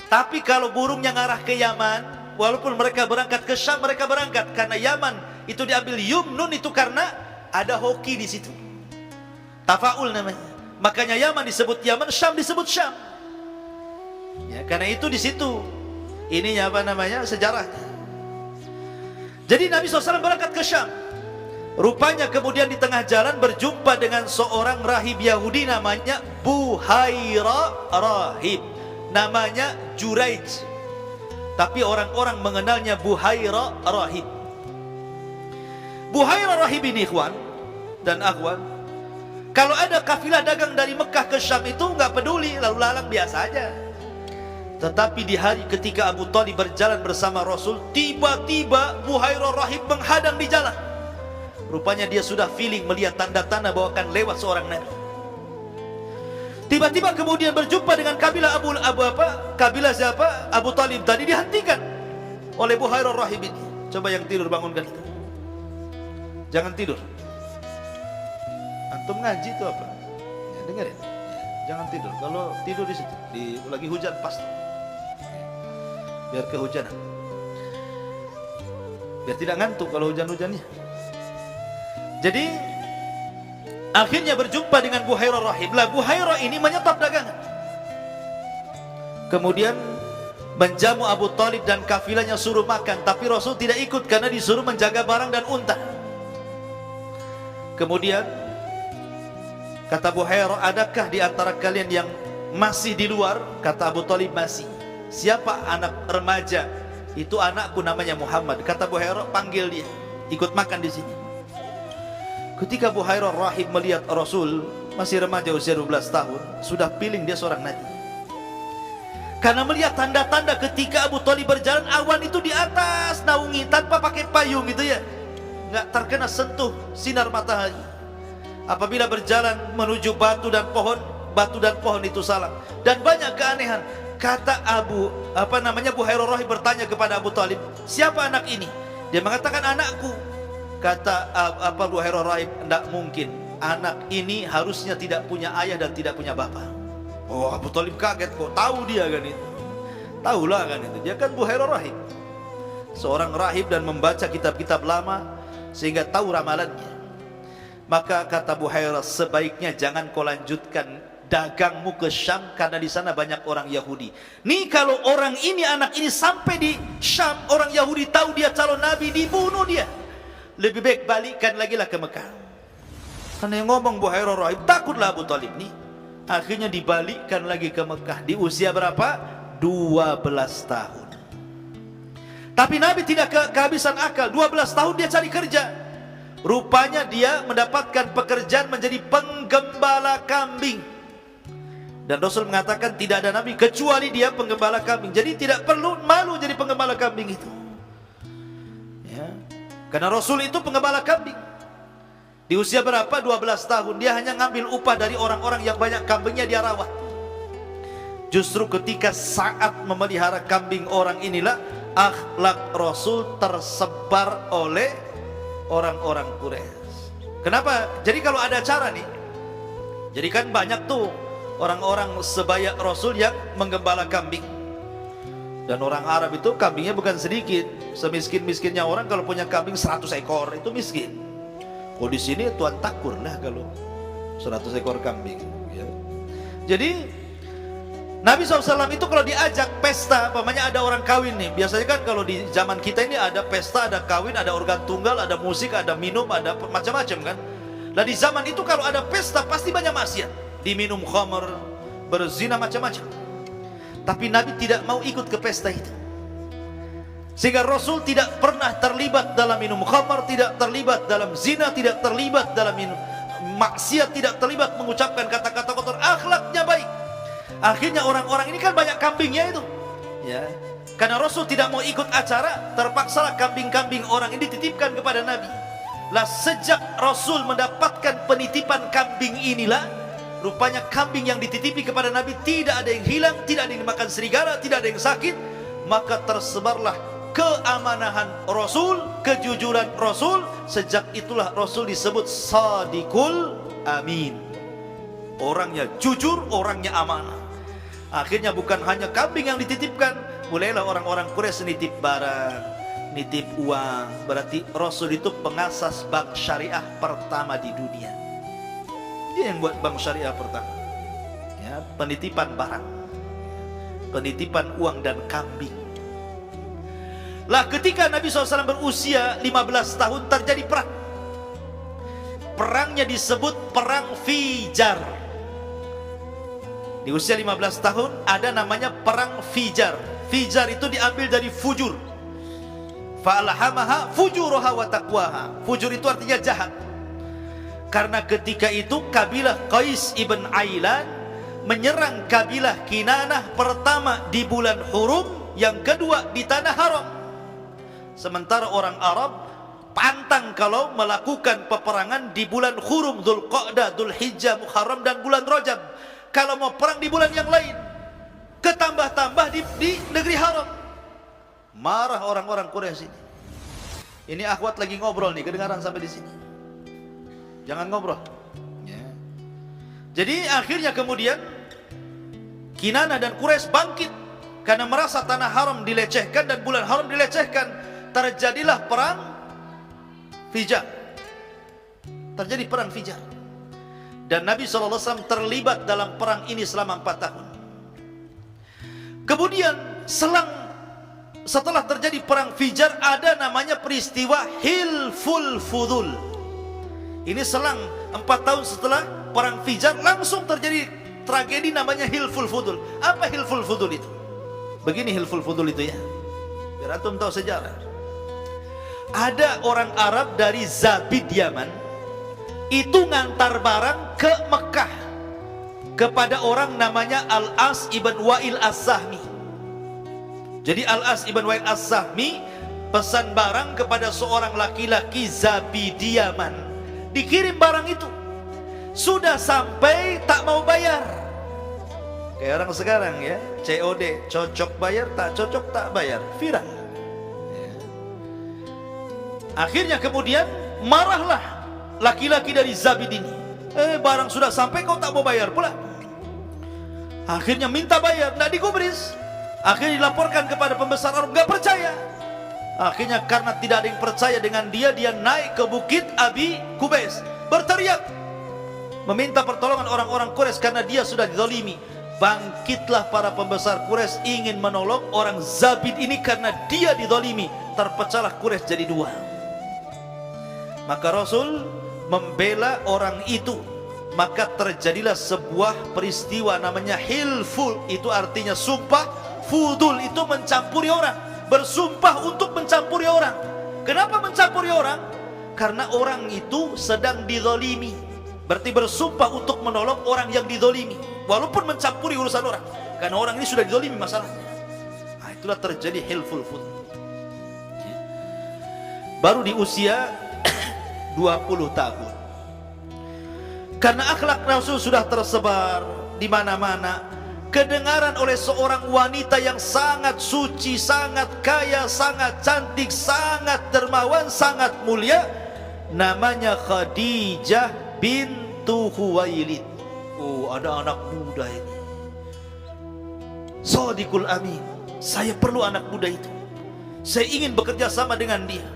Tapi kalau burungnya ngarah ke Yaman, walaupun mereka berangkat ke Syam, mereka berangkat. Karena Yaman itu diambil Yumnun itu karena ada hoki di situ. Tafa'ul namanya. Makanya Yaman disebut Yaman, Syam disebut Syam. Ya, karena itu di situ ininya sejarahnya. Jadi Nabi SAW berangkat ke Syam. Rupanya kemudian di tengah jalan berjumpa dengan seorang rahib Yahudi namanya Buhaira Rahib. Namanya Juraij, tapi orang-orang mengenalnya Buhaira Rahib. Buhaira Rahib ini, ikhwan dan akhwat, kalau ada kafilah dagang dari Mekah ke Syam itu nggak peduli, lalu lalang biasa aja. Tetapi di hari ketika Abu Thalib berjalan bersama Rasul, tiba-tiba Buhaira Rahib menghadang di jalan. Rupanya dia sudah feeling, melihat tanda-tanda bahwa akan lewat seorang Nabi. Tiba-tiba kemudian berjumpa dengan kabilah kabilah siapa? Abu Talib tadi, dihentikan oleh Buhairur Rahib ini. Coba yang tidur bangunkan itu. Jangan tidur. Antum ngaji itu apa? Ya, dengerin. Jangan tidur. Kalau tidur di situ, lagi hujan pasti. Biar kehujanan. Biar tidak ngantuk kalau hujan-hujannya. Jadi akhirnya berjumpa dengan Buhairah Rahib. Lah Buhairah ini menyetop dagangan. Kemudian menjamu Abu Talib dan kafilahnya, suruh makan, tapi Rasul tidak ikut karena disuruh menjaga barang dan unta. Kemudian kata Buhairah, adakah di antara kalian yang masih di luar? Kata Abu Talib, masih. Siapa anak remaja? Itu anakku namanya Muhammad. Kata Buhairah, panggil dia, ikut makan di sini. Ketika Buhairah Rahib melihat Rasul masih remaja usia 12 tahun, sudah feeling dia seorang nabi. Karena melihat tanda-tanda ketika Abu Talib berjalan, awan itu di atas naungi tanpa pakai payung gitu ya, nggak terkena sentuh sinar matahari. Apabila berjalan menuju batu dan pohon itu salah. Dan banyak keanehan. Kata Buhairah Rahib bertanya kepada Abu Talib, siapa anak ini? Dia mengatakan, anakku. Kata Buhairah Rahib, tidak mungkin. Anak ini harusnya tidak punya ayah dan tidak punya bapak. Oh, Abu Talib kaget, kok tahu dia kan itu. Tahulah kan itu. Dia kan Buhairah Rahib, seorang rahib dan membaca kitab-kitab lama sehingga tahu ramalannya. Maka kata Buhairah, sebaiknya jangan kau lanjutkan dagangmu ke Syam karena di sana banyak orang Yahudi. Nih kalau orang ini, anak ini sampai di Syam, orang Yahudi tahu dia calon nabi, dibunuh dia. Lebih baik balikkan lagi lah ke Mekah. Karena yang ngomong Buhairah Rahib, takutlah Abu Talib nih. Akhirnya dibalikkan lagi ke Mekah di usia berapa? 12 tahun. Tapi Nabi tidak kehabisan akal. 12 tahun dia cari kerja. Rupanya dia mendapatkan pekerjaan menjadi penggembala kambing. Dan Rasul mengatakan tidak ada Nabi kecuali dia penggembala kambing. Jadi tidak perlu malu jadi penggembala kambing itu ya. Karena Rasul itu penggembala kambing. Di usia berapa? 12 tahun. Dia hanya ngambil upah dari orang-orang yang banyak kambingnya dia rawat. Justru ketika saat memelihara kambing orang inilah akhlak Rasul tersebar oleh orang-orang Quraisy. Kenapa? Jadi kalau ada acara nih, jadi kan banyak tuh orang-orang sebaya Rasul yang menggembala kambing. Dan orang Arab itu kambingnya bukan sedikit. Semiskin-miskinnya orang kalau punya kambing 100 ekor itu miskin. Oh, di sini tuan takur lah kalau 100 ekor kambing ya. Jadi Nabi SAW itu kalau diajak pesta, umpamanya ada orang kawin nih. Biasanya kan kalau di zaman kita ini ada pesta, ada kawin, ada organ tunggal, ada musik, ada minum, ada macam-macam kan. Nah di zaman itu kalau ada pesta pasti banyak maksiat. Diminum khamr, berzina, macam-macam. Tapi Nabi tidak mau ikut ke pesta itu. Sehingga Rasul tidak pernah terlibat dalam minum khamr, tidak terlibat dalam zina, tidak terlibat dalam minum maksiat, tidak terlibat mengucapkan kata-kata kotor. Akhlaknya baik. Akhirnya orang-orang ini kan banyak kambingnya itu ya. Karena Rasul tidak mau ikut acara, terpaksalah kambing-kambing orang ini dititipkan kepada Nabi. Lah sejak Rasul mendapatkan penitipan kambing inilah, rupanya kambing yang dititipi kepada Nabi tidak ada yang hilang, tidak ada yang dimakan serigala, tidak ada yang sakit. Maka tersebarlah keamanahan Rasul, kejujuran Rasul. Sejak itulah Rasul disebut Sadiqul Amin. Orangnya jujur, orangnya amanah. Akhirnya bukan hanya kambing yang dititipkan, mulailah orang-orang Quraisy nitip barang, nitip uang. Berarti Rasul itu pengasas bank syariah pertama di dunia. Dia yang buat bank syariah pertama ya, penitipan barang, penitipan uang dan kambing. Lah ketika Nabi SAW berusia 15 tahun terjadi perang. Perangnya disebut Perang Fijar. Di usia 15 tahun ada namanya Perang Fijar. Fijar itu diambil dari fujur. Fa'alhamaha fujuraha wa taqwaha. Fujur itu artinya jahat. Karena ketika itu kabilah Qais ibn Ailan menyerang kabilah Kinanah, pertama di bulan Hurum, yang kedua di tanah haram. Sementara orang Arab pantang kalau melakukan peperangan di bulan Hurum, Dzulqa'dah, Dzulhijjah, Muharram dan bulan Rajab. kalau mau perang di bulan yang lain. Ketambah-tambah di negeri haram. Marah orang-orang Quraisy ini. Ini akhwat lagi ngobrol nih, kedengaran sampai di sini. Jangan ngobrol. Ya. Jadi akhirnya kemudian Kinanah dan Quraisy bangkit karena merasa tanah haram dilecehkan dan bulan haram dilecehkan. Terjadilah perang Fijar. Terjadi perang Fijar. Dan Nabi SAW terlibat dalam perang ini selama 4 tahun. Kemudian setelah terjadi perang Fijar, ada namanya peristiwa Hilful Fudul. Ini selang 4 tahun setelah perang Fijar, langsung terjadi tragedi namanya Hilful Fudul. Apa Hilful Fudul itu? Begini Hilful Fudul itu ya, biar antum tahu sejarah. Ada orang Arab dari Zabid Yaman, itu ngantar barang ke Mekah kepada orang namanya Al-As ibn Wa'il As-Sahmi. Jadi Al-As ibn Wa'il As-Sahmi pesan barang kepada seorang laki-laki Zabidi Yaman. Dikirim barang itu, sudah sampai tak mau bayar. Kayak orang sekarang ya, COD, cocok bayar, tak cocok tak bayar, viral ya. Akhirnya kemudian marahlah laki-laki dari Zabid ini. Barang sudah sampai kau tak mau bayar pula. Akhirnya minta bayar, tidak digubris. Akhirnya dilaporkan kepada pembesar Arab, gak percaya. Akhirnya karena tidak ada yang percaya dengan dia, dia naik ke bukit Abi Kubais, berteriak meminta pertolongan orang-orang Quraisy karena dia sudah dizalimi. Bangkitlah para pembesar Quraisy ingin menolong orang Zabid ini karena dia dizalimi. Terpecahlah Quraisy jadi 2. Maka Rasul membela orang itu. Maka terjadilah sebuah peristiwa namanya Hilful. Itu artinya sumpah. Fudul itu mencampuri orang, bersumpah untuk mencampuri orang. Kenapa mencampuri orang? Karena orang itu sedang dizalimi. Berarti bersumpah untuk menolong orang yang dizalimi, walaupun mencampuri urusan orang, karena orang ini sudah dizalimi masalahnya. Nah, itulah terjadi Hilful Fudul. Baru di usia 20 tahun. Karena akhlak Rasul sudah tersebar di mana-mana, kedengaran oleh seorang wanita yang sangat suci, sangat kaya, sangat cantik, sangat dermawan, sangat mulia, namanya Khadijah bintu Khuwailid. Oh, ada anak muda ini, Shadiqul Amin. Saya perlu anak muda itu. Saya ingin bekerja sama dengan dia.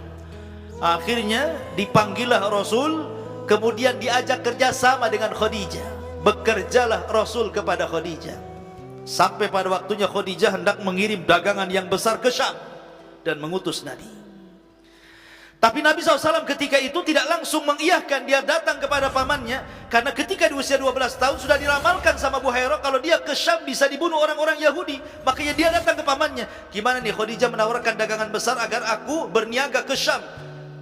Akhirnya dipanggillah Rasul, kemudian diajak kerjasama dengan Khadijah. Bekerjalah Rasul kepada Khadijah. Sampai pada waktunya Khadijah hendak mengirim dagangan yang besar ke Syam dan mengutus Nabi. Tapi Nabi SAW ketika itu tidak langsung mengiyahkan. Dia datang kepada pamannya, karena ketika di usia 12 tahun sudah diramalkan sama Buhairah kalau dia ke Syam bisa dibunuh orang-orang Yahudi. Makanya dia datang ke pamannya, gimana nih Khadijah menawarkan dagangan besar agar aku berniaga ke Syam.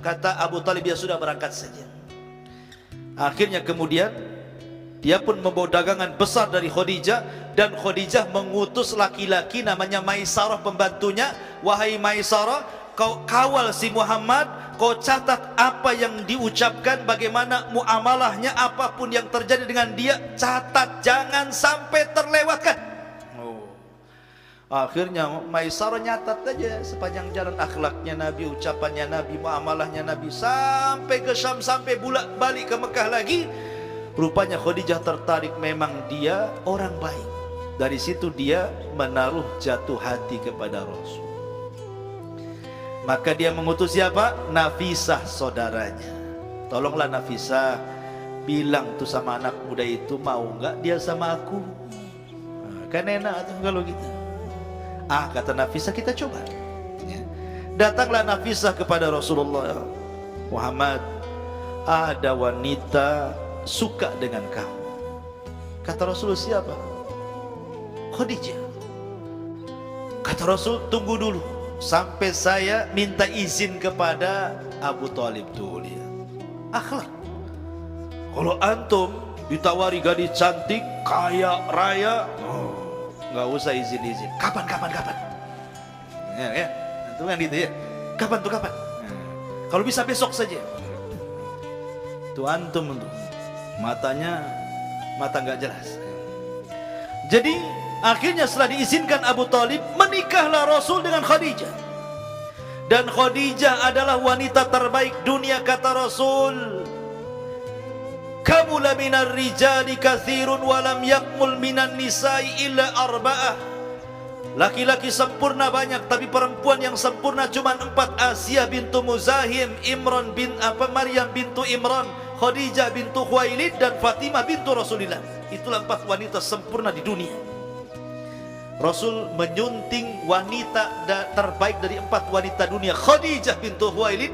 Kata Abu Talib, ya sudah, berangkat saja. Akhirnya kemudian dia pun membawa dagangan besar dari Khadijah, dan Khadijah mengutus laki-laki namanya Maisarah pembantunya. Wahai Maisarah, kau kawal si Muhammad, kau catat apa yang diucapkan, bagaimana muamalahnya, apapun yang terjadi dengan dia, catat, jangan sampai terlewatkan. Akhirnya Maisarah nyatat aja sepanjang jalan akhlaknya Nabi, ucapannya Nabi, muamalahnya Nabi, sampai ke Syam, sampai balik ke Mekah lagi. Rupanya Khadijah tertarik, memang dia orang baik. Dari situ dia menaruh jatuh hati kepada Rasul. Maka dia mengutus siapa? Nafisah, saudaranya. Tolonglah Nafisah, bilang tuh sama anak muda itu, mau nggak dia sama aku? Nah, kan enak tuh kalau gitu. Kata Nafisah, kita coba ya. Datanglah Nafisah kepada Rasulullah. Muhammad, ada wanita suka dengan kamu. Kata Rasul, siapa? Khadijah. Kata Rasul, tunggu dulu sampai saya minta izin kepada Abu Talib dulu ya. Akhlak. Kalau antum ditawari gadis cantik, kaya raya, nggak usah izin-izin. Kapan? Ya, itu kan gitu ya. Kapan? Kalau bisa besok saja. Tuh antum tuh matanya mata nggak jelas. Jadi akhirnya setelah diizinkan Abu Talib, menikahlah Rasul dengan Khadijah. Dan Khadijah adalah wanita terbaik dunia, kata Rasul. Kamula minar rijali kathirun walam yakmul minan nisa'i illa arba'ah. Laki-laki sempurna banyak, tapi perempuan yang sempurna cuma 4. Asia bintu Muzahim, Maryam bintu Imran, Khadijah bintu Khuwailid, dan Fatimah bintu Rasulillah. Itulah 4 wanita sempurna di dunia. Rasul menyunting wanita terbaik dari 4 wanita dunia, Khadijah bintu Khuwailid,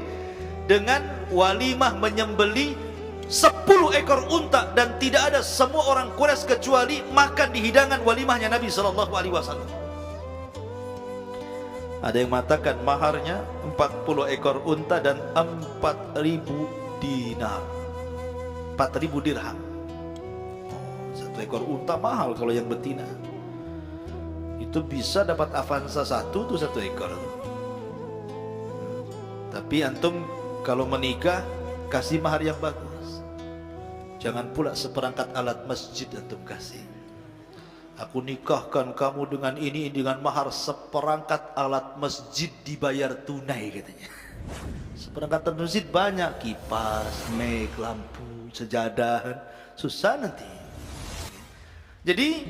dengan walimah menyembeli 10 ekor unta, dan tidak ada semua orang Quraisy kecuali makan di hidangan walimahnya Nabi SAW. Ada yang mengatakan maharnya 40 ekor unta dan 4.000 dinar, 4.000 dirham. 1 ekor unta mahal kalau yang betina. Itu bisa dapat Avanza 1 tuh 1 ekor. Tapi antum kalau menikah kasih mahar yang bagus. Jangan pula seperangkat alat masjid antum kasih. Aku nikahkan kamu dengan ini, dengan mahar seperangkat alat masjid dibayar tunai katanya. Seperangkat masjid banyak, kipas, mic, lampu, sejadah, susah nanti. Jadi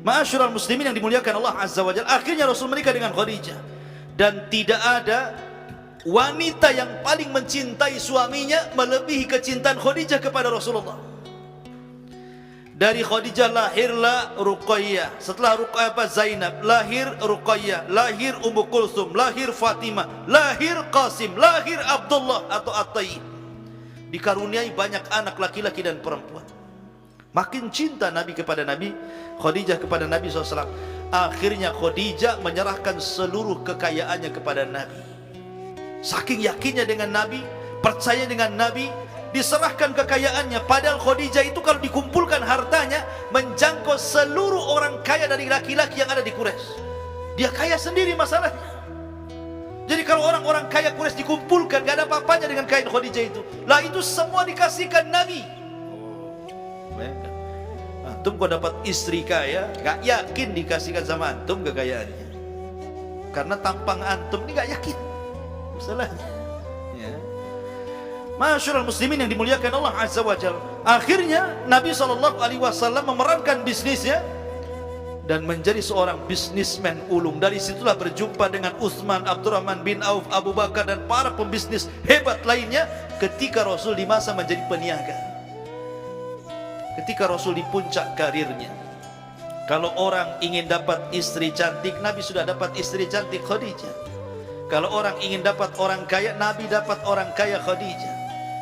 ma'asyiral muslimin yang dimuliakan Allah Azza wa Jalla, akhirnya Rasul menikah dengan Khadijah. Dan tidak ada wanita yang paling mencintai suaminya melebihi kecintaan Khadijah kepada Rasulullah. Dari Khadijah lahirlah Ruqayyah, setelah Ruqayyah Zainab, lahir Ruqayyah, lahir Ummu Kulsum, lahir Fatimah, lahir Qasim, lahir Abdullah atau At-Tayyib. Dikaruniai banyak anak laki-laki dan perempuan. Makin cinta Nabi kepada Nabi, Khadijah kepada Nabi SAW. Akhirnya Khadijah menyerahkan seluruh kekayaannya kepada Nabi. Saking yakinnya dengan Nabi, percaya dengan Nabi, diserahkan kekayaannya. Padahal Khadijah itu kalau dikumpulkan hartanya menjangkau seluruh orang kaya dari laki-laki yang ada di Quraisy. Dia kaya sendiri masalahnya. Jadi kalau orang-orang kaya Quraisy dikumpulkan, gak ada apa-apanya dengan kain Khadijah itu. Lah itu semua dikasihkan Nabi. Bayangkan, antum kau dapat istri kaya, gak yakin dikasihkan sama antum kekayaannya. Karena tampang antum ini gak yakin masalahnya. Ya. Ma'asyiral muslimin yang dimuliakan Allah Azza wa Jalla. Akhirnya Nabi SAW memerankan bisnisnya dan menjadi seorang bisnismen ulung. Dari situlah berjumpa dengan Utsman, Abdurrahman bin Auf, Abu Bakar, dan para pembisnis hebat lainnya ketika Rasul di masa menjadi peniaga. Ketika Rasul di puncak karirnya. Kalau orang ingin dapat istri cantik, Nabi sudah dapat istri cantik, Khadijah. Kalau orang ingin dapat orang kaya, Nabi dapat orang kaya, Khadijah.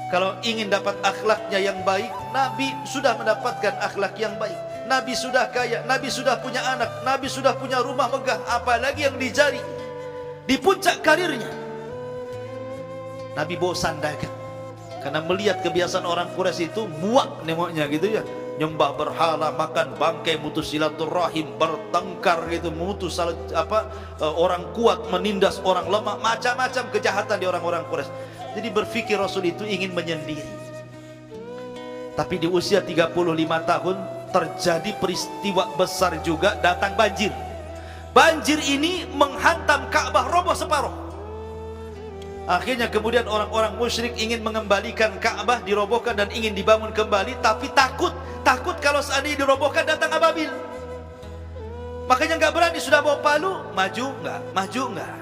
Kalau ingin dapat akhlaknya yang baik, Nabi sudah mendapatkan akhlak yang baik. Nabi sudah kaya, Nabi sudah punya anak, Nabi sudah punya rumah megah, apalagi yang dicari. Di puncak karirnya Nabi bosan dagang, karena melihat kebiasaan orang Quraisy itu muak nengoknya gitu ya, nyembah berhala, makan bangkai, mutus silaturahim, bertengkar gitu, mutus orang kuat menindas orang lemah, macam-macam kejahatan di orang-orang Quraisy. Jadi berpikir Rasul itu ingin menyendiri. Tapi di usia 35 tahun terjadi peristiwa besar juga, datang banjir. Banjir ini menghantam Ka'bah, roboh separuh. Akhirnya kemudian orang-orang musyrik ingin mengembalikan Ka'bah, dirobohkan dan ingin dibangun kembali, tapi takut kalau seandainya dirobohkan datang ababil. Makanya nggak berani, sudah bawa palu, maju nggak.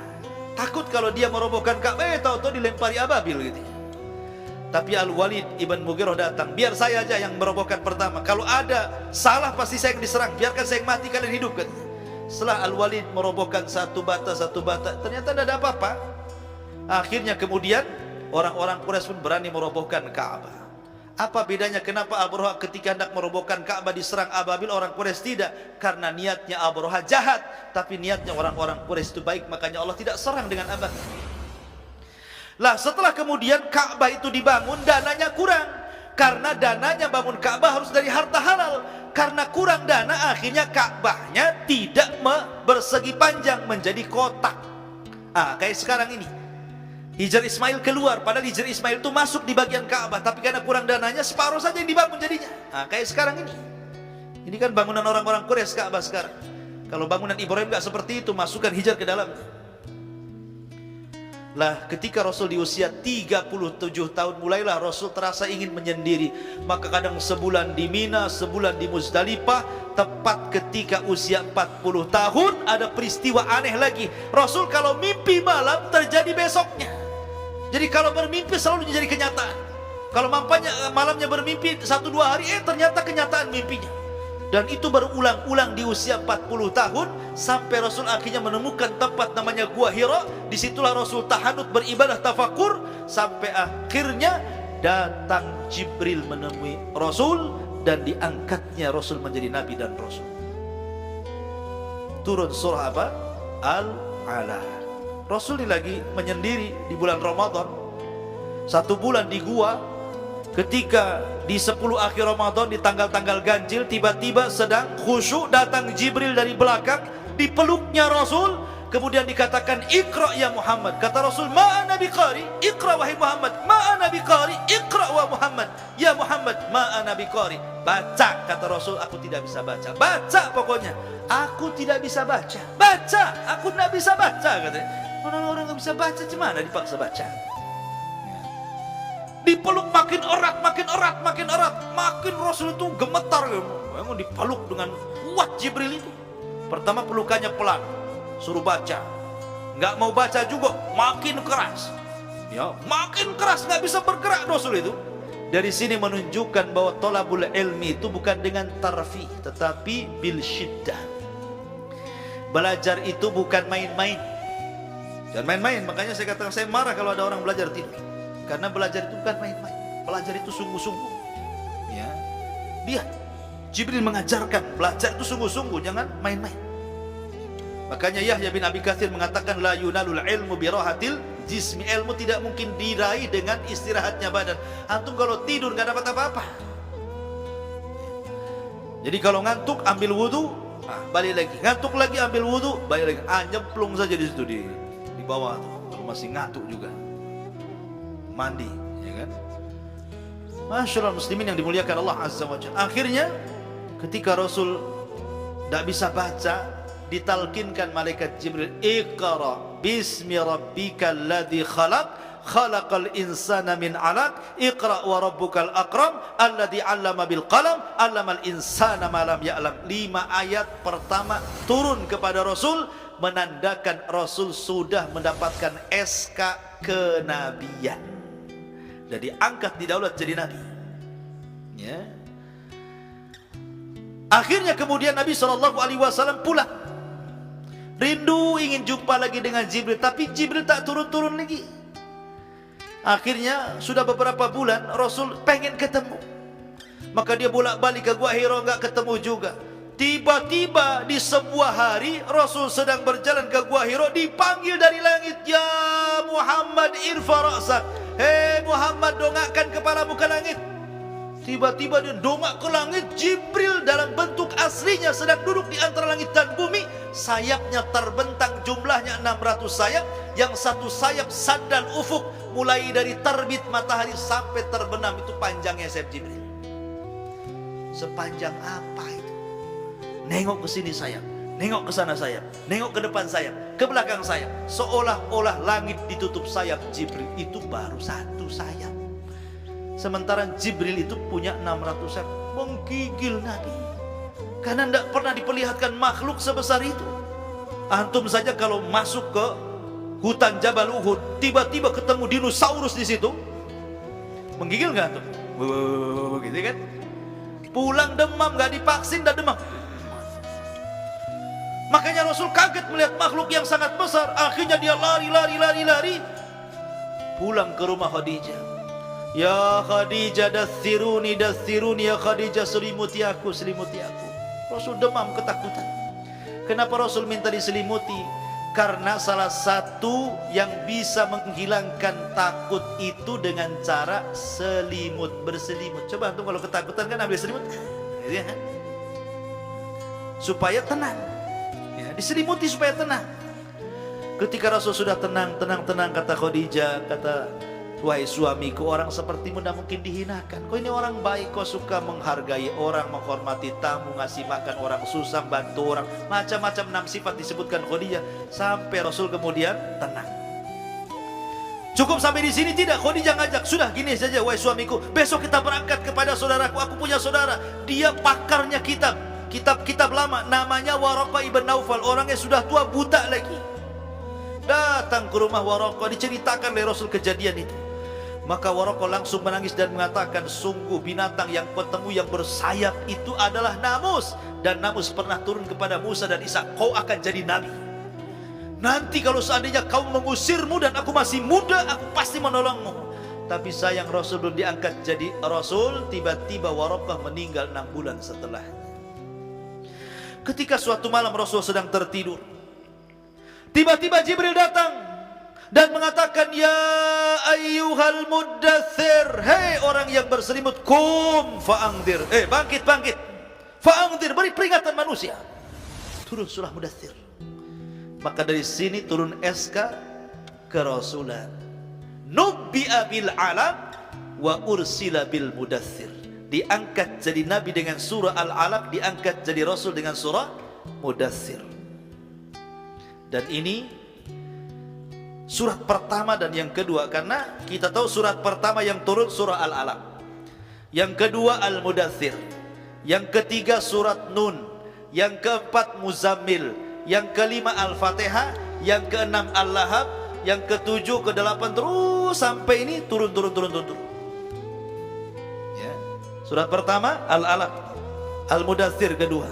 Takut kalau dia merobohkan Ka'bah, tahu-tahu dilempari ababil gitu. Tapi Al-Walid ibn Mughirah datang, biar saya aja yang merobohkan pertama. Kalau ada salah pasti saya yang diserang, biarkan saya yang mati, kalian hidup katanya. Setelah Al-Walid merobohkan satu bata, ternyata tidak ada apa-apa. Akhirnya kemudian orang-orang Quraisy pun berani merobohkan Ka'bah. Apa bedanya kenapa Abraha ketika hendak merobohkan Ka'bah diserang ababil, orang Quraisy tidak? Karena niatnya Abraha jahat, tapi niatnya orang-orang Quraisy itu baik, makanya Allah tidak serang dengan ababil. Lah setelah kemudian Ka'bah itu dibangun, dananya kurang. Karena dananya bangun Ka'bah harus dari harta halal. Karena kurang dana, akhirnya Ka'bahnya tidak bersegi panjang, menjadi kotak. Kayak sekarang ini Hijar Ismail keluar, padahal Hijar Ismail itu masuk di bagian Ka'bah, tapi karena kurang dananya separuh saja yang dibangun jadinya. Kayak sekarang ini Ini kan bangunan orang-orang Quraisy Ka'bah sekarang. Kalau bangunan Ibrahim nggak seperti itu, masukkan hijar ke dalam. Lah ketika Rasul di usia 37 tahun mulailah Rasul terasa ingin menyendiri. Maka kadang sebulan di Mina, sebulan di Muzdalifah. Tepat ketika usia 40 tahun ada peristiwa aneh lagi. Rasul kalau mimpi malam terjadi besoknya. Jadi kalau bermimpi selalu menjadi kenyataan. Kalau malamnya bermimpi 1-2 hari, ternyata kenyataan mimpinya. Dan itu berulang-ulang di usia 40 tahun sampai Rasul akhirnya menemukan tempat namanya Gua Hira. Disitulah Rasul tahanut beribadah tafakur sampai akhirnya datang Jibril menemui Rasul dan diangkatnya Rasul menjadi Nabi dan Rasul. Turun surah apa? Al-Alaq. Rasul ini lagi menyendiri di bulan Ramadan. 1 bulan di gua. Ketika di 10 akhir Ramadan di tanggal-tanggal ganjil, tiba-tiba sedang khusyuk datang Jibril dari belakang, dipeluknya Rasul, kemudian dikatakan Iqra ya Muhammad. Kata Rasul, ma ana biqari, Iqra wahai Muhammad. Ma ana biqari, Iqra wa Muhammad. Ya Muhammad, ma ana biqari. Baca, kata Rasul, aku tidak bisa baca. Baca pokoknya. Aku tidak bisa baca. Baca, aku tidak bisa baca, katanya. Orang-orang nggak bisa baca, gimana dipaksa baca? Dipeluk makin erat, makin erat, makin erat. Makin Rasul itu gemetar. Memang dipeluk dengan kuat Jibril itu. Pertama pelukannya pelan, suruh baca. Nggak mau baca juga, makin keras. Ya, makin keras, nggak bisa bergerak Rasul itu. Dari sini menunjukkan bahwa thalabul ilmi itu bukan dengan tarfi, tetapi bil syiddah. Belajar itu bukan main-main. Jangan main-main. Makanya saya katakan saya marah kalau ada orang belajar tidur. Karena belajar itu bukan main-main. Belajar itu sungguh-sungguh. Ya. Lihat, Jibril mengajarkan belajar itu sungguh-sungguh, jangan main-main. Makanya Yahya bin Abi Katsir mengatakan la yunalul ilmu birahatil jismi. Ilmu tidak mungkin diraih dengan istirahatnya badan. Antum kalau tidur nggak dapat apa-apa. Jadi kalau ngantuk ambil wudu, balik lagi. Ngantuk lagi ambil wudu, balik lagi. Nyemplung saja di situ di bawah tuh. Kalau masih ngantuk juga. Mandi, ya kan? Masyaallah muslimin yang dimuliakan Allah Azza wa Jalla. Akhirnya ketika Rasul tidak bisa baca, ditalkinkan malaikat Jibril, Iqra bismi rabbikal ladzi khalaq, khalaqal insana min 'alaq, Iqra wa rabbukal akram, alladzi 'allama bil qalam, 'allamal insana ma lam ya'lam. 5 ayat pertama turun kepada Rasul menandakan Rasul sudah mendapatkan SK kenabian. Dan diangkat didaulat jadi nabi. Ya. Akhirnya kemudian Nabi SAW pulang. Rindu ingin jumpa lagi dengan Jibril, tapi Jibril tak turun-turun lagi. Akhirnya sudah beberapa bulan Rasul pengen ketemu. Maka dia bolak-balik ke Gua Hira, nggak ketemu juga. Tiba-tiba di sebuah hari Rasul sedang berjalan ke Gua Hira, dipanggil dari langit, ya Muhammad irfa ra'sak. Hei Muhammad, dongakkan kepalamu ke langit. Tiba-tiba dia dongak ke langit. Jibril dalam bentuk aslinya sedang duduk di antara langit dan bumi. Sayapnya terbentang, jumlahnya 600 sayap. Yang satu sayap sandal ufuk, mulai dari terbit matahari sampai terbenam. Itu panjangnya sayap Jibril. Sepanjang apa itu? Nengok ke sini sayap, nengok ke sana sayap, nengok ke depan sayap, ke belakang sayap. Seolah-olah langit ditutup sayap Jibril. Itu baru 1 sayap. Sementara Jibril itu punya 600 sayap. Menggigil Nabi. Karena tidak pernah diperlihatkan makhluk sebesar itu. Antum saja kalau masuk ke hutan Jabal Uhud, tiba-tiba ketemu dinosaurus di situ, menggigil nggak antum? Gitu kan? Pulang demam, nggak divaksin dan demam. Makanya Rasul kaget melihat makhluk yang sangat besar. Akhirnya dia lari. Pulang ke rumah Khadijah. Ya Khadijah, dathiruni ya Khadijah, selimuti aku. Rasul demam ketakutan. Kenapa Rasul minta diselimuti? Karena salah satu yang bisa menghilangkan takut itu dengan cara berselimut. Coba antum kalau ketakutan kan ambil selimut, gitu ya, supaya tenang. Ya, diselimuti supaya tenang. Ketika Rasul sudah tenang, kata Khadijah, kata Wahai suamiku, orang sepertimu tidak mungkin dihinakan. Kau ini orang baik, kau suka menghargai orang, menghormati tamu, ngasih makan orang susah, bantu orang. Macam-macam 6 sifat disebutkan Khadijah. Sampai Rasul kemudian tenang. Cukup sampai di sini tidak, Khadijah ngajak, sudah gini saja wahai suamiku, besok kita berangkat kepada saudaraku. Aku punya saudara, dia pakarnya kitab lama, namanya Waraqah ibn Naufal. Orangnya sudah tua, buta lagi. Datang ke rumah Waraqah, diceritakan oleh Rasul kejadian itu. Maka Waraqah langsung menangis dan mengatakan, sungguh binatang yang ketemu yang bersayap itu adalah namus. Dan namus pernah turun kepada Musa dan Isa. Kau akan jadi nabi. Nanti kalau seandainya kau mengusirmu dan aku masih muda, aku pasti menolongmu. Tapi sayang Rasul belum diangkat jadi Rasul. Tiba-tiba Waraqah meninggal 6 bulan setelah. Ketika suatu malam Rasul sedang tertidur, tiba-tiba Jibril datang dan mengatakan, ya ayyuhal muddathir, hei orang yang berselimut, kum fa'angdir, bangkit, fa'angdir, beri peringatan manusia. Turun surah Mudaththir. Maka dari sini turun SK kerasulan, nubbi'a bil alam wa ursila bil mudaththir. Diangkat jadi nabi dengan surah Al-Alaq, diangkat jadi rasul dengan surah Mudaththir. Dan ini surat pertama dan yang kedua, karena kita tahu surat pertama yang turun surah Al-Alaq, yang kedua Al-Mudaththir, yang ketiga surat Nun, yang keempat Muzammil, yang kelima Al-Fatihah, yang keenam Al-Lahab, yang ketujuh, ke-8 terus sampai ini turun. Ya. Surat pertama Al-Alaq, Al-Mudaththir kedua,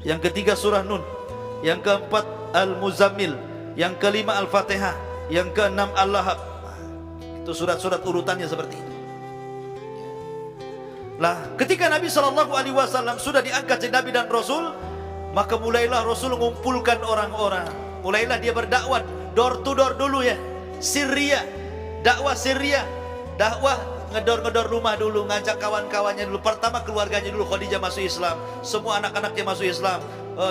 yang ketiga surah Nun, yang keempat Al-Muzammil, yang kelima Al-Fatihah, yang keenam Al-Lahab. Itu surat-surat urutannya seperti itu. Lah, ketika Nabi SAW sudah diangkat jadi Nabi dan Rasul, maka mulailah Rasul mengumpulkan orang-orang. Mulailah dia berdakwah door to door dulu ya. Syria, dakwah Syria, dakwah ngedor-ngedor rumah dulu, ngajak kawan-kawannya dulu. Pertama keluarganya dulu, Khadijah masuk Islam, semua anak-anaknya masuk Islam,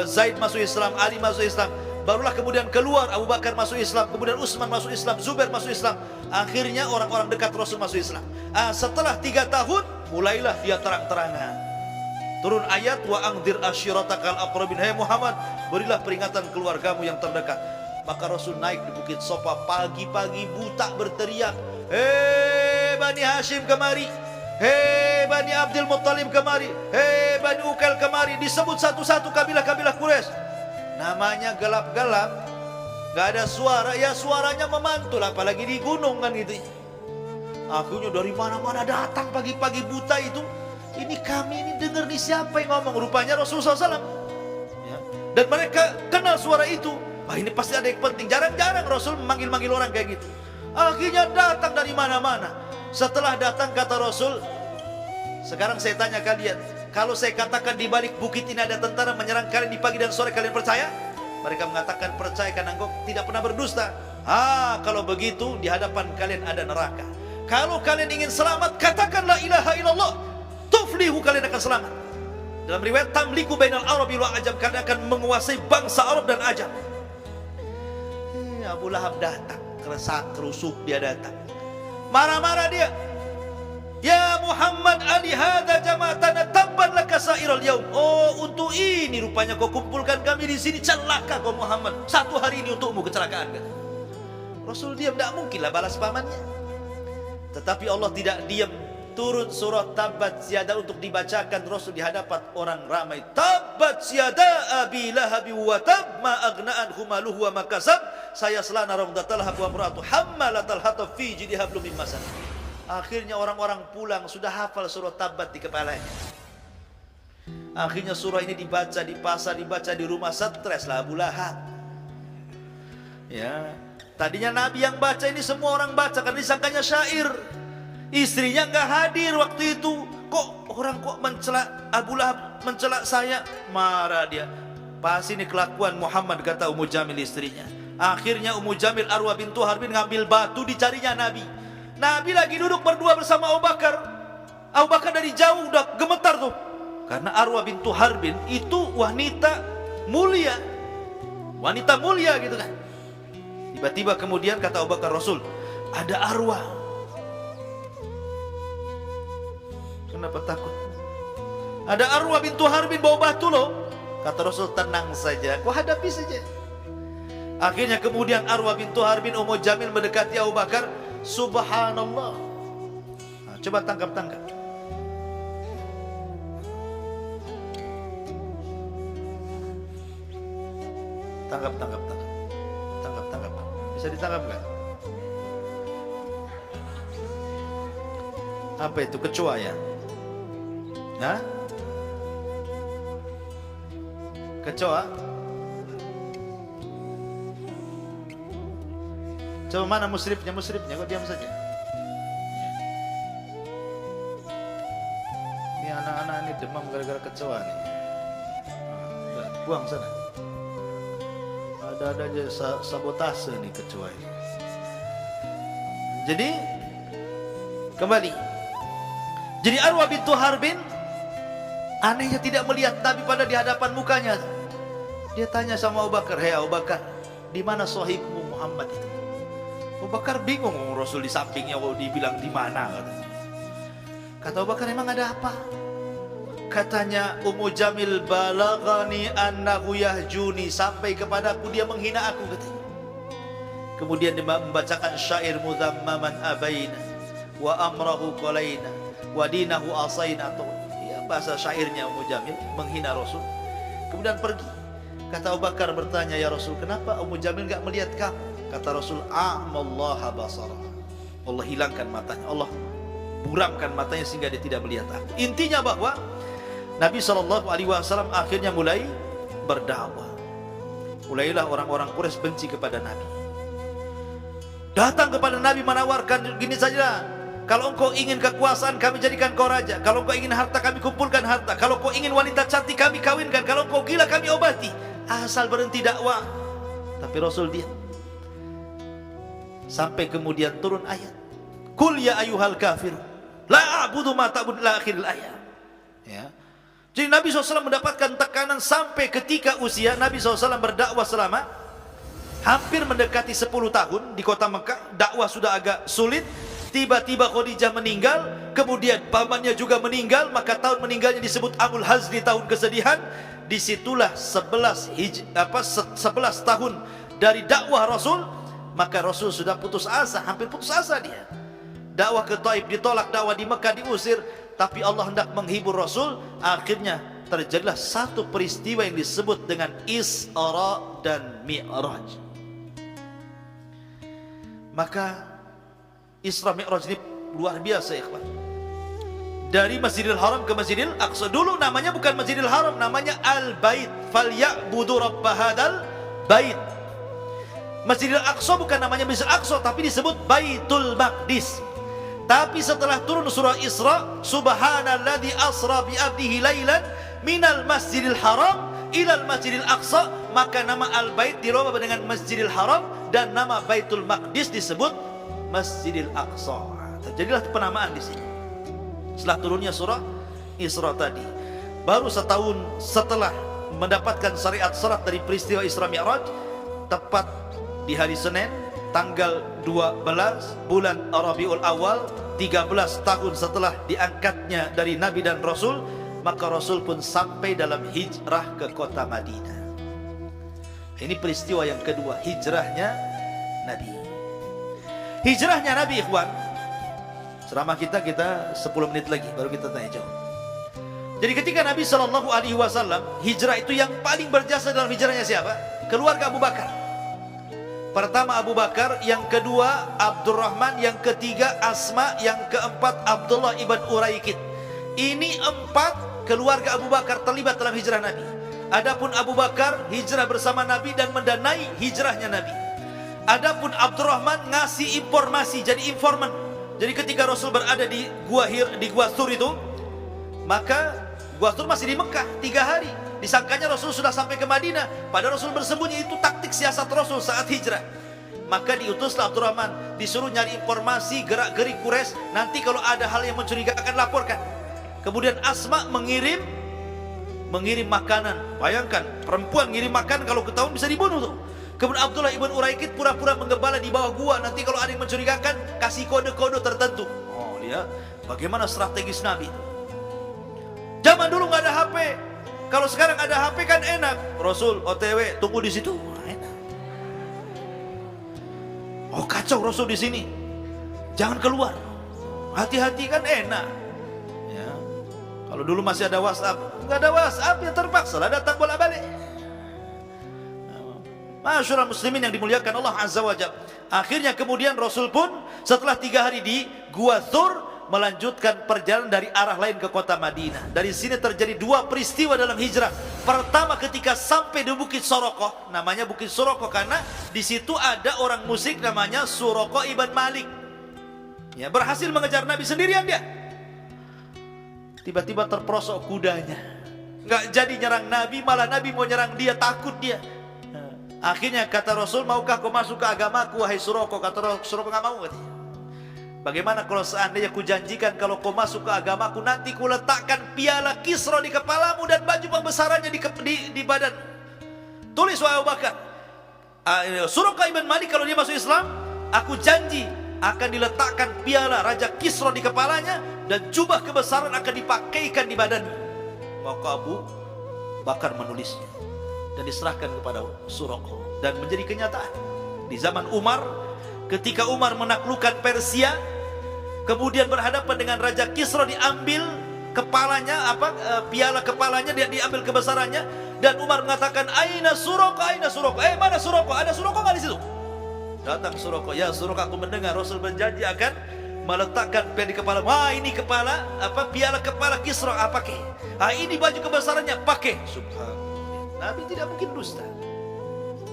Zaid masuk Islam, Ali masuk Islam. Barulah kemudian keluar Abu Bakar masuk Islam, kemudian Utsman masuk Islam, Zubair masuk Islam. Akhirnya orang-orang dekat Rasul masuk Islam. Setelah 3 tahun mulailah dia terang-terangan. Turun ayat wa angdzir ashiratakal aqrabin. Hai Muhammad, berilah peringatan keluargamu yang terdekat. Maka Rasul naik di Bukit Sofa pagi-pagi buta berteriak, hei Bani Hashim kemari, hei Bani Abdul Muttalib kemari, hei Bani Uqail kemari. Disebut satu-satu kabilah-kabilah Quraisy. Namanya gelap-gelap, gak ada suara, ya suaranya memantul, apalagi di gunung kan gitu. Akhirnya dari mana-mana datang pagi-pagi buta itu. Ini kami ini dengar nih siapa yang ngomong, rupanya Rasulullah SAW ya. Dan mereka kenal suara itu. Wah, ini pasti ada yang penting. Jarang-jarang Rasul memanggil-manggil orang kayak gitu. Akhirnya datang dari mana-mana. Setelah datang kata Rasul, sekarang saya tanya kalian, kalau saya katakan di balik bukit ini ada tentara menyerang kalian di pagi dan sore, kalian percaya? Mereka mengatakan percaya karena engkau tidak pernah berdusta. Kalau begitu di hadapan kalian ada neraka. Kalau kalian ingin selamat, katakan la ilaha illallah, tuflihu, kalian akan selamat. Dalam riwayat tamliku bainal arabi wal ajam, kalian akan menguasai bangsa Arab dan Ajam. Abu Lahab datang, kerusuk dia datang, marah-marah dia. Ya Muhammad, ali hadza jama'atana tabban laka sa'iral yaum. Oh, untuk ini rupanya kau kumpulkan kami di sini, celaka kau Muhammad. Satu hari ini untukmu kecelakaan kan? Rasul diam, tidak mungkinlah balas pamannya. Tetapi Allah tidak diam. Turun surat Tabbat Siyada untuk dibacakan Rasul di hadapan orang ramai. Tabbat Siyada Abi Lahab wa tab ma aghna anhu maluhu wa ma kasab sayasla naran dhatal hab wa imra'atu hammalatal hatab fi jidha hablum min masad. Akhirnya orang-orang pulang sudah hafal surat Tabbat di kepalanya. Akhirnya surah ini dibaca di pasar, dibaca di rumah, streslah Abu Lahab. Ya, tadinya Nabi yang baca, ini semua orang baca karena disangkanya syair. Istrinya nggak hadir waktu itu. Kok orang kok mencela Abu Lahab, mencela saya? Marah dia. Pas ini kelakuan Muhammad, kata Ummu Jamil istrinya. Akhirnya Ummu Jamil Arwah bintu Harbin ngambil batu, dicarinya Nabi. Nabi lagi duduk berdua bersama Abu Bakar. Abu Bakar dari jauh udah gemetar tuh. Karena Arwah bintu Harbin itu wanita mulia. Wanita mulia gitu kan. Tiba-tiba kemudian kata Abu Bakar, Rasul, ada arwah kenapa takut? Ada Arwah bintu Harbin bawa batu loh. Kata Rasul, tenang saja, kau hadapi saja. Akhirnya kemudian Arwah bintu Harbin Ummu Jamil mendekati Abu Bakar. Subhanallah. Nah, coba tangkap. Tangkap. Bisa ditangkap nggak? Apa itu, kecoa ya? Hah? Kecoa? Coba mana musrifnya, kok diam saja? Ini anak-anak ini demam gara-gara kecoa nih. Nah, buang sana. Ada aja sabotase nih kecoa ini. Jadi kembali. Jadi Arwah bintu Harbin anehnya tidak melihat Nabi pada di hadapan mukanya. Dia tanya sama Abu Bakar, "Hei Abu Bakar, di mana sahibmu Muhammad itu?" Abu Bakar bingung, Rasul di sampingnya, kok dibilang di mana katanya. Kata Abu Bakar, "Emang ada apa?" Katanya, "Ummu Jamil balagani annahu yahjuni, sampai kepadaku dia menghina aku," katanya. Kemudian dia membacakan syair mudhammaman abaina wa amrahu qalaina wa dinahu asaina, atau ya bahasa syairnya Ummu Jamil menghina Rasul. Kemudian pergi. Kata Abu Bakar bertanya, "Ya Rasul, kenapa Ummu Jamil enggak melihat kamu?" Kata Rasul, "A'mallaha basara." Allah hilangkan matanya, Allah buramkan matanya sehingga dia tidak melihat aku. Intinya bahwa Nabi SAW akhirnya mulai berdakwah. Mulailah orang-orang Quraisy benci kepada Nabi. Datang kepada Nabi menawarkan, "Gini saja, kalau engkau ingin kekuasaan, kami jadikan kau raja. Kalau engkau ingin harta, kami kumpulkan harta. Kalau engkau ingin wanita cantik, kami kawinkan. Kalau engkau gila, kami obati. Asal berhenti dakwah." Tapi Rasul diam. Sampai kemudian turun ayat, "Qul ya ayyuhal kafir, la a'budu ma ta'bud," ila akhiril ayat. Ya. Jadi Nabi SAW mendapatkan tekanan sampai ketika usia Nabi SAW berdakwah selama hampir mendekati 10 tahun di kota Mekah. Dakwah sudah agak sulit. Tiba-tiba Khadijah meninggal, kemudian pamannya juga meninggal, maka tahun meninggalnya disebut Amul Hazni, tahun kesedihan. Disitulah 11 tahun dari dakwah Rasul, maka Rasul sudah putus asa, hampir putus asa dia. Dakwah ke Taif ditolak, dakwah di Mekah diusir. Tapi Allah hendak menghibur Rasul. Akhirnya terjadilah satu peristiwa yang disebut dengan Isra dan Mi'raj. Maka Isra Mi'raj ini luar biasa, ikhwan. Dari Masjidil Haram ke Masjidil Aqsa. Dulu namanya bukan Masjidil Haram, namanya Al-Bait. Falyabudu rabb hadzal bait. Masjidil Aqsa bukan namanya Masjidil Aqsa, tapi disebut Baitul Maqdis. Tapi setelah turun surah Isra, subhanalladzi asra bi 'abdihi lailan minal masjidil haram ilal masjidil aqsa, maka nama Al-Bait dirubah dengan Masjidil Haram dan nama Baitul Maqdis disebut Masjidil Aqsa. Terjadilah penamaan di sini. Setelah turunnya surah Isra tadi, baru setahun setelah mendapatkan syariat salat dari peristiwa Isra Mi'raj, tepat di hari Senin tanggal 12 bulan Rabiul Awal, 13 tahun setelah diangkatnya dari Nabi dan Rasul, maka Rasul pun sampai dalam hijrah ke kota Madinah. Ini peristiwa yang kedua, hijrahnya Nabi. Hijrahnya Nabi, ikhwan. Ceramah kita 10 menit lagi baru kita tanya jawab. Jadi ketika Nabi SAW hijrah, itu yang paling berjasa dalam hijrahnya siapa? Keluarga Abu Bakar. Pertama Abu Bakar, yang kedua Abdurrahman, yang ketiga Asma, yang keempat Abdullah ibn Uraikid. Ini 4 keluarga Abu Bakar terlibat dalam hijrah Nabi. Adapun Abu Bakar hijrah bersama Nabi dan mendanai hijrahnya Nabi. Adapun Abdurrahman ngasih informasi, jadi informan. Jadi ketika Rasul berada di Gua Thur itu, maka Gua Thur masih di Mekah 3 hari. Disangkanya Rasul sudah sampai ke Madinah, padahal Rasul bersembunyi. Itu taktik siasat Rasul saat hijrah. Maka diutuslah Abdurrahman, disuruh nyari informasi gerak-gerik Quraisy, nanti kalau ada hal yang mencurigakan laporkan. Kemudian Asma mengirim makanan. Bayangkan, perempuan ngirim makan, kalau ketahuan bisa dibunuh tuh. Kemudian Abdullah ibn Uraikid pura-pura menggembala di bawah gua, nanti kalau ada yang mencurigakan kasih kode-kode tertentu. Oh, lihat bagaimana strategis Nabi. Zaman dulu nggak ada HP. Kalau sekarang ada HP kan enak. Rasul OTW tunggu di situ. Enak. Oh kacau Rasul di sini. Jangan keluar. Hati-hati kan enak. Ya. Kalau dulu masih ada WhatsApp, nggak ada WhatsApp ya terpaksa lah datang bolak-balik. Masyaallah muslimin yang dimuliakan Allah Azza wa Jalla. Akhirnya kemudian Rasul pun setelah 3 hari di Gua Thur melanjutkan perjalanan dari arah lain ke kota Madinah. Dari sini terjadi 2 peristiwa dalam hijrah. Pertama ketika sampai di Bukit Sorokoh, namanya Bukit Sorokoh karena di situ ada orang musik namanya Suraqah ibn Malik. Ya, berhasil mengejar Nabi sendirian dia. Tiba-tiba terperosok kudanya. Nggak jadi nyerang Nabi, malah Nabi mau nyerang dia, takut dia. Akhirnya kata Rasul, maukah kau masuk ke agamaku wahai Suraqah? Kata Suraqah nggak mau katanya. Bagaimana kalau seandainya ku janjikan kalau kau masuk ke agamaku nanti ku letakkan piala Kisra di kepalamu dan baju pembesarannya di badan. Tulis wahai Abu Bakar. Suraqah ibn Malik kalau dia masuk Islam, aku janji akan diletakkan piala Raja Kisra di kepalanya dan jubah kebesaran akan dipakaikan di badannya. Maka Abu Bakar menulisnya dan diserahkan kepada Suraqah dan menjadi kenyataan di zaman Umar. Ketika Umar menaklukkan Persia, kemudian berhadapan dengan Raja Kisra, diambil kepalanya, piala kepalanya, dia diambil kebesarannya, dan Umar mengatakan, Aina Suraqah, Aina Suraqah, mana Suraqah? Ada Suraqah nggak di situ? Datang Suraqah, ya Suraqah, aku mendengar Rasul berjanji akan meletakkan piala di kepala. Wah ini kepala, piala kepala Kisra, pakai. Ini baju kebesarannya, pakai. Subhanallah. Nabi tidak mungkin dusta.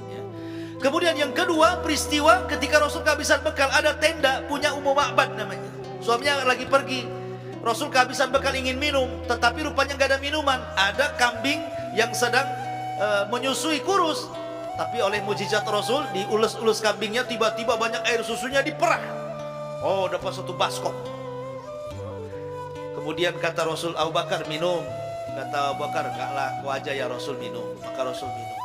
Ya. Kemudian yang kedua peristiwa ketika Rasul kehabisan bekal, ada tenda punya Ummu Ma'bad namanya. Suaminya lagi pergi. Rasul kehabisan bekal ingin minum, tetapi rupanya nggak ada minuman. Ada kambing yang sedang menyusui kurus. Tapi oleh mujizat Rasul diulus-ulus kambingnya, tiba-tiba banyak air susunya diperah. Oh dapat satu baskop. Kemudian kata Rasul, Abu Bakar minum. Kata Abu Bakar, enggaklah, kau aja ya Rasul minum. Maka Rasul minum.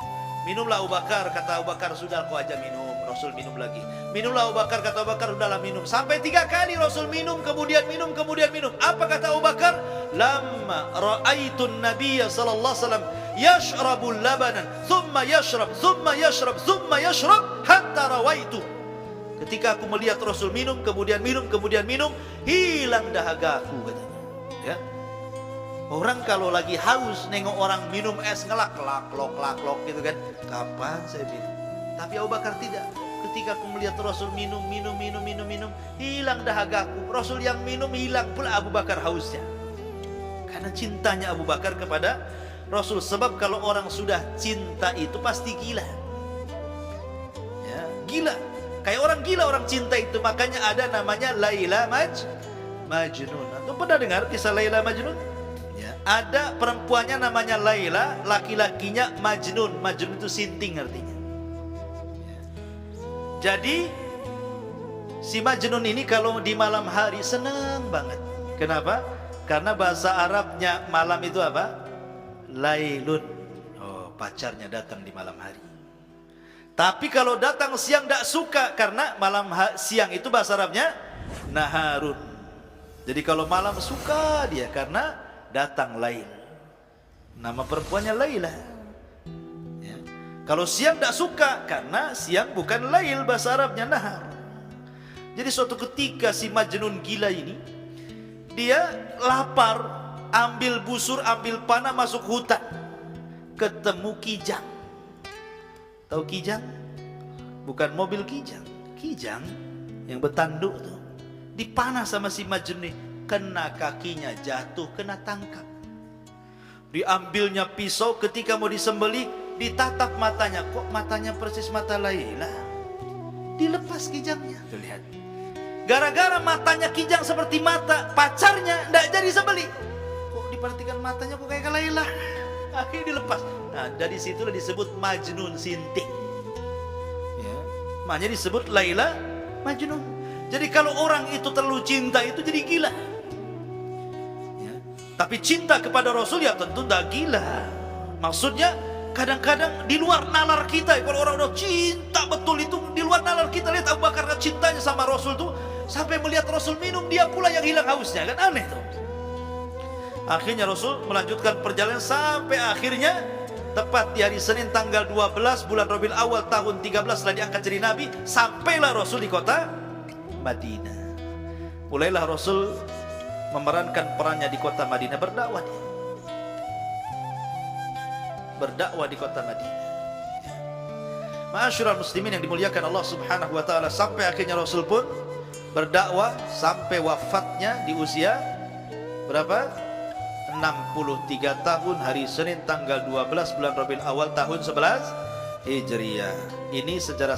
Minumlah Abu Bakar, kata Abu Bakar, sudah kau aja minum. Rasul minum lagi. Minumlah Abu Bakar, kata Abu Bakar, sudahlah minum. Sampai 3 kali Rasul minum, kemudian minum, kemudian minum. Apa kata Abu Bakar? Lamma ra'aitun nabiyya sallallahu alaihi wasallam yashrabu labanan, thumma yashrab, thumma yashrab, thumma yashrab, hatta rawaitu. Ketika aku melihat Rasul minum, kemudian minum, kemudian minum, hilang dahagaku katanya. Ya. Orang kalau lagi haus nengok orang minum es ngelak lak gitu kan, kapan saya minum? Tapi Abu Bakar tidak. Ketika aku melihat Rasul minum, hilang dahagaku. Rasul yang minum, hilang pula Abu Bakar hausnya. Karena cintanya Abu Bakar kepada Rasul. Sebab kalau orang sudah cinta itu pasti gila. Ya, gila. Kayak orang gila, orang cinta itu. Makanya ada namanya Laila Majnun. Atau pernah dengar kisah Laila Majnun? Ya, ada perempuannya namanya Laila, laki-lakinya Majnun. Majnun itu sinting artinya. Ya. Jadi si Majnun ini kalau di malam hari senang banget. Kenapa? Karena bahasa Arabnya malam itu apa? Lailun. Oh, pacarnya datang di malam hari. Tapi kalau datang siang tidak suka, karena siang itu bahasa Arabnya naharun. Jadi kalau malam suka dia karena datang Lail. Nama perempuannya Laila. Ya. Kalau siang tidak suka karena siang bukan Lail, bahasa Arabnya nahar. Jadi suatu ketika si Majnun gila ini, dia lapar, ambil busur, ambil panah, masuk hutan, ketemu kijang. Tahu kijang? Bukan mobil kijang. Kijang yang bertanduk tuh. Dipanah sama si Majnun, kena kakinya, jatuh, kena tangkap. Diambilnya pisau, ketika mau disembelih, ditatap matanya. Kok matanya persis mata Laila? Dilepas kijangnya. Tuh lihat. Gara-gara matanya kijang seperti mata pacarnya, tidak jadi sembelih. Kok diperhatikan matanya kok kayak Laila? Akhirnya dilepas. Nah, dari situlah disebut Majnun sinting. Ya. Makanya disebut Laila Majnun. Jadi kalau orang itu terlalu cinta itu jadi gila. Ya. Tapi cinta kepada Rasul ya tentu tidak gila. Maksudnya kadang-kadang di luar nalar kita. Kalau orang udah cinta betul itu di luar nalar kita. Lihat Abu Bakar cintanya sama Rasul tuh sampai melihat Rasul minum, dia pula yang hilang hausnya, kan aneh tuh. Akhirnya Rasul melanjutkan perjalanan sampai akhirnya tepat di hari Senin tanggal 12 bulan Rabiul Awal tahun 13 setelah diangkat jadi Nabi, sampailah Rasul di kota Madinah. Mulailah Rasul memerankan perannya di kota Madinah, berdakwah di kota Madinah. Ma'asyiral muslimin yang dimuliakan Allah Subhanahu wa taala, sampai akhirnya Rasul pun berdakwah sampai wafatnya di usia berapa? 63 tahun hari Senin tanggal 12 bulan Rabiul Awal tahun 11 Hijriah. Ini sejarah